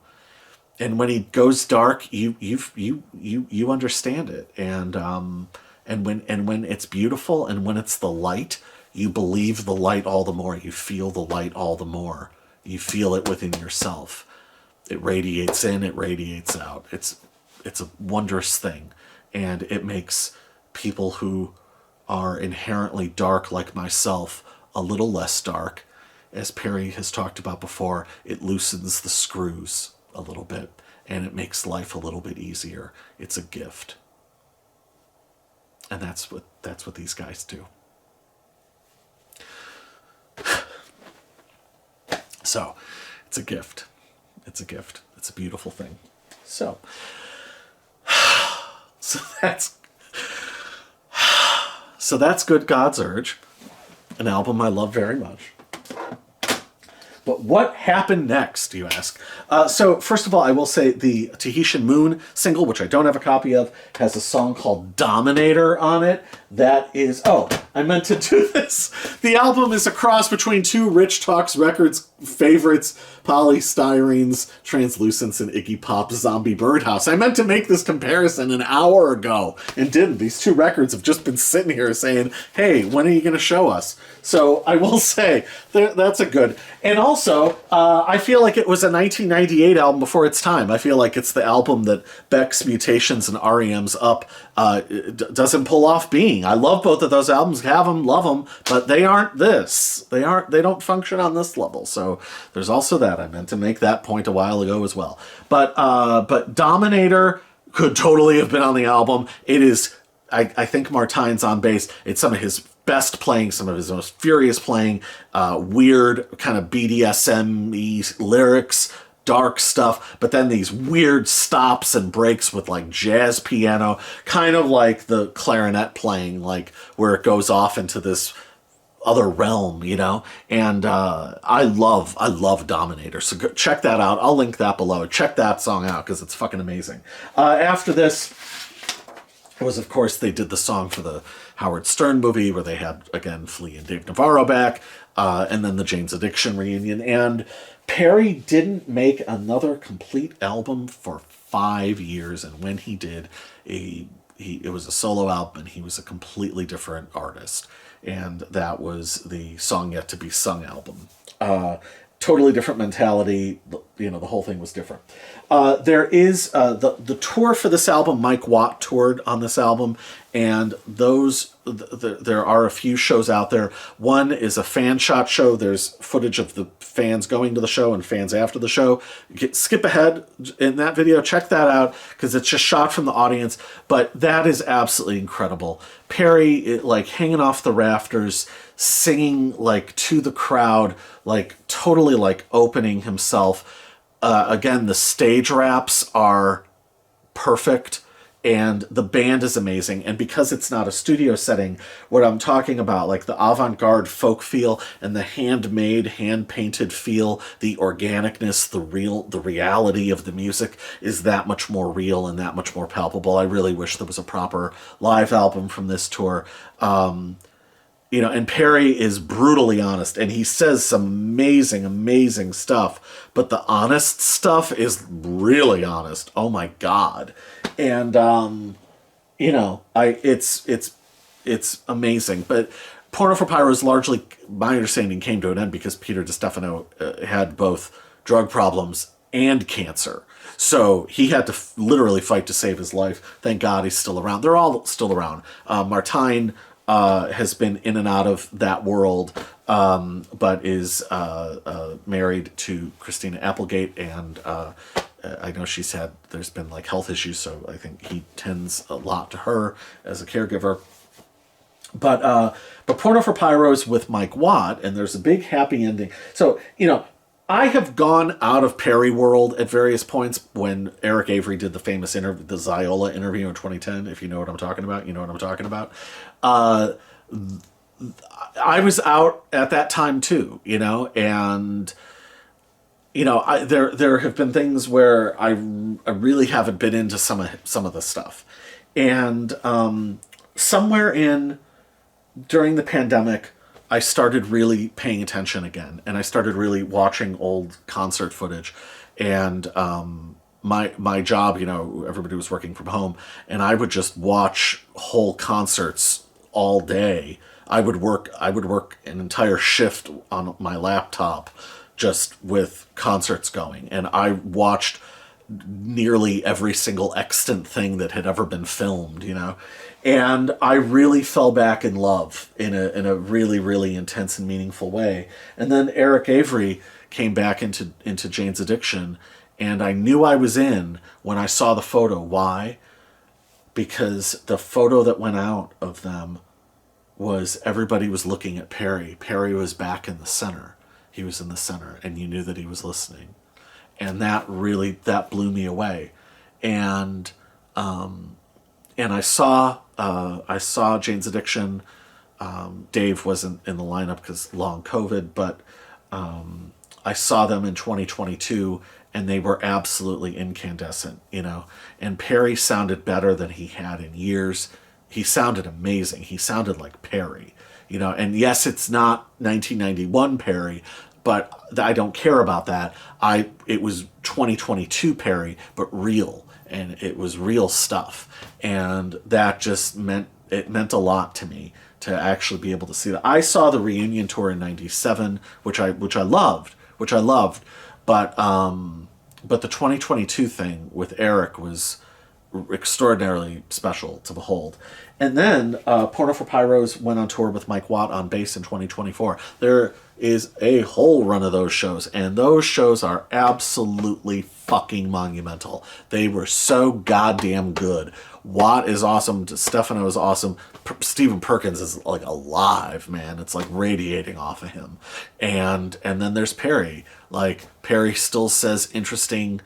and when he goes dark, you understand it, and when it's beautiful, and when it's the light, you believe the light all the more. You feel the light all the more. You feel it within yourself. It radiates in, it radiates out. It's a wondrous thing, and it makes people who are inherently dark like myself a little less dark. As Perry has talked about before, it loosens the screws a little bit, and it makes life a little bit easier. It's a gift. And that's what these guys do. So, it's a gift. It's a gift. It's a beautiful thing. So that's Good God's Urge, an album I love very much. But what happened next, you ask? So first of all, I will say the Tahitian Moon single, which I don't have a copy of, has a song called Dominator on it. That is... Oh, I meant to do this. The album is a cross between two Rich Talks Records favorites, Polystyrene's Translucence and Iggy Pop's Zombie Birdhouse. I meant to make this comparison an hour ago and didn't. These two records have just been sitting here saying, hey, when are you going to show us? So I will say, that's a good... And also, I feel like it was a 1998 album before its time. I feel like it's the album that Beck's Mutations and REM's Up doesn't pull off being. I love both of those albums, have them, love them, but they aren't this. They don't function on this level. So there's also that. I meant to make that point a while ago as well. But Dominator could totally have been on the album. It is, I think Martine's on bass. It's some of his best playing, some of his most furious playing, weird kind of BDSM-y lyrics, dark stuff, but then these weird stops and breaks with like jazz piano, kind of like the clarinet playing, like where it goes off into this other realm, you know? And I love Dominator, so go check that out. I'll link that below. Check that song out because it's fucking amazing. After this was, of course, they did the song for the Howard Stern movie where they had, again, Flea and Dave Navarro back, and then the Jane's Addiction reunion. And Perry didn't make another complete album for 5 years, and when he did, it was a solo album, and he was a completely different artist. And that was the Song Yet to Be Sung album. Totally different mentality. You know, the whole thing was different. There is the tour for this album. Mike Watt toured on this album, and there are a few shows out there. One is a fan shot show. There's footage of the fans going to the show and fans after the show. Skip ahead in that video. Check that out because it's just shot from the audience. But that is absolutely incredible. Perry, like hanging off the rafters, singing like to the crowd, like totally like opening himself. Again, the stage raps are perfect, and the band is amazing. And because it's not a studio setting, what I'm talking about, like the avant-garde folk feel and the handmade, hand-painted feel, the organicness, the reality of the music is that much more real and that much more palpable. I really wish there was a proper live album from this tour. You know, and Perry is brutally honest, and he says some amazing, amazing stuff, but the honest stuff is really honest. Oh my God. And, you know, it's amazing, but Porno For Pyros largely, my understanding, came to an end because Peter DiStefano had both drug problems and cancer. So he had to literally fight to save his life. Thank God he's still around. They're all still around. Martine has been in and out of that world, but is married to Christina Applegate, and I know there's been like health issues, so I think he tends a lot to her as a caregiver. But Porno For Pyros with Mike Watt, and there's a big happy ending. So, you know, I have gone out of Perry world at various points. When Eric Avery did the famous interview, the Ziola interview in 2010, if you know what I'm talking about, you know what I'm talking about. I was out at that time too, you know, and you know, there have been things where I really haven't been into some of the stuff, and somewhere during the pandemic, I started really paying attention again, and I started really watching old concert footage, and my job, everybody was working from home, and I would just watch whole concerts all day. I would work an entire shift on my laptop just with concerts going, and I watched nearly every extant extant thing that had ever been filmed, and I really fell back in love in a really, really intense and meaningful way. And then Eric Avery came back into Jane's Addiction, and I knew I was in when I saw the photo. Why? Because the photo that went out of them was everybody was looking at Perry. Perry was back in the center. He was in the center, and you knew that he was listening. And that blew me away. And I saw Jane's Addiction. Dave wasn't in the lineup because long COVID, but I saw them in 2022, and they were absolutely incandescent, And Perry sounded better than he had in years. He sounded amazing. He sounded like Perry, And yes, it's not 1991 Perry, but I don't care about that. It was 2022 Perry, but real, and it was real stuff, and that just meant a lot to me to actually be able to see that. I saw the reunion tour in '97, which I loved, but the 2022 thing with Eric was extraordinarily special to behold. And then Porno For Pyros went on tour with Mike Watt on bass in 2024. There is a whole run of those shows, and those shows are absolutely fucking monumental. They were so goddamn good. Watt is awesome. Stefano is awesome. Stephen Perkins is like alive, man. It's like radiating off of him. And then there's Perry. Like, Perry still says interesting,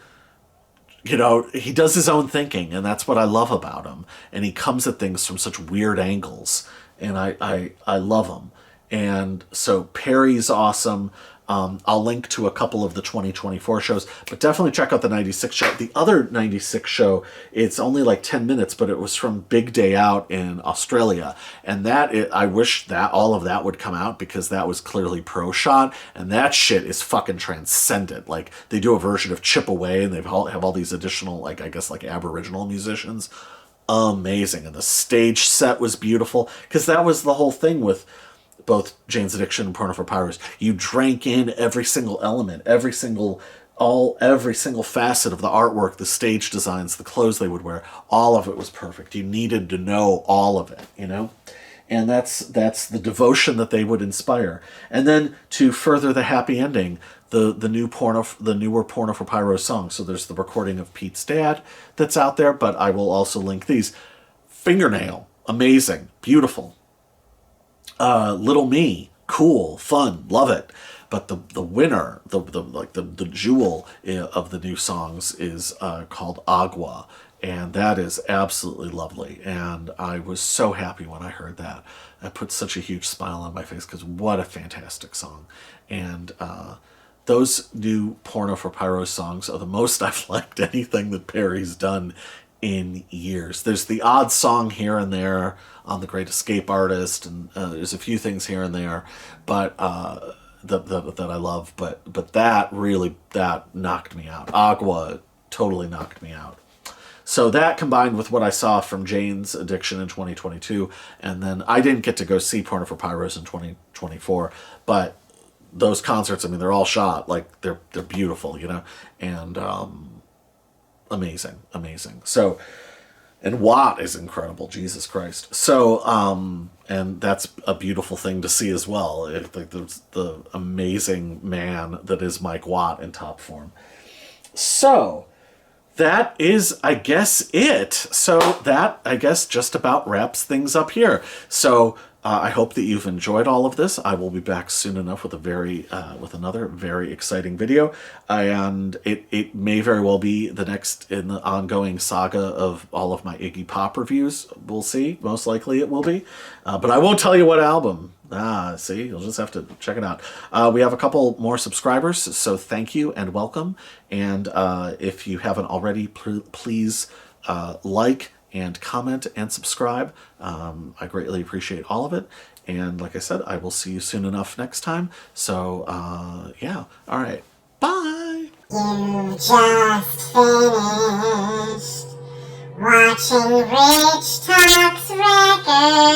he does his own thinking, and that's what I love about him. And he comes at things from such weird angles, and I love him. And so Perry's awesome. I'll link to a couple of the 2024 shows, but definitely check out the 96 show. The other 96 show, it's only like 10 minutes, but it was from Big Day Out in Australia. And I wish that all of that would come out, because that was clearly pro shot, and that shit is fucking transcendent. Like, they do a version of Chip Away, and they have all these additional, like, I guess, like Aboriginal musicians. Amazing. And the stage set was beautiful, because that was the whole thing with both Jane's Addiction and Porno For Pyros. You drank in every single element, every single facet of the artwork, the stage designs, the clothes they would wear. All of it was perfect. You needed to know all of it, And that's the devotion that they would inspire. And then to further the happy ending, the newer Porno For Pyros songs. So there's the recording of Pete's dad that's out there, but I will also link these. Fingernail, amazing, beautiful. Little Me, cool, fun, love it. But the winner, the jewel of the new songs is called Agua, and that is absolutely lovely. And I was so happy when I heard that. It put such a huge smile on my face, because what a fantastic song. And those new Porno For Pyros songs are the most I've liked anything that Perry's done in years. There's the odd song here and there on The Great Escape Artist, and there's a few things here and there, but that I love. But that knocked me out. Agua totally knocked me out. So that combined with what I saw from Jane's Addiction in 2022, and then I didn't get to go see Porno For Pyros in 2024, but those concerts, I mean, they're all shot, like, they're beautiful, and amazing. So, and Watt is incredible, Jesus Christ. So, and that's a beautiful thing to see as well. Like, the amazing man that is Mike Watt in top form. So, that is, I guess, it. So that, I guess, just about wraps things up here. So I hope that you've enjoyed all of this. I will be back soon enough with with another very exciting video, and it may very well be the next in the ongoing saga of all of my Iggy Pop reviews. We'll see. Most likely it will be, but I won't tell you what album. See, you'll just have to check it out. We have a couple more subscribers, so thank you and welcome. And if you haven't already, please like and comment and subscribe. I greatly appreciate all of it. And like I said, I will see you soon enough next time. So, yeah. All right. Bye. You just finished watching Rich Talk's record.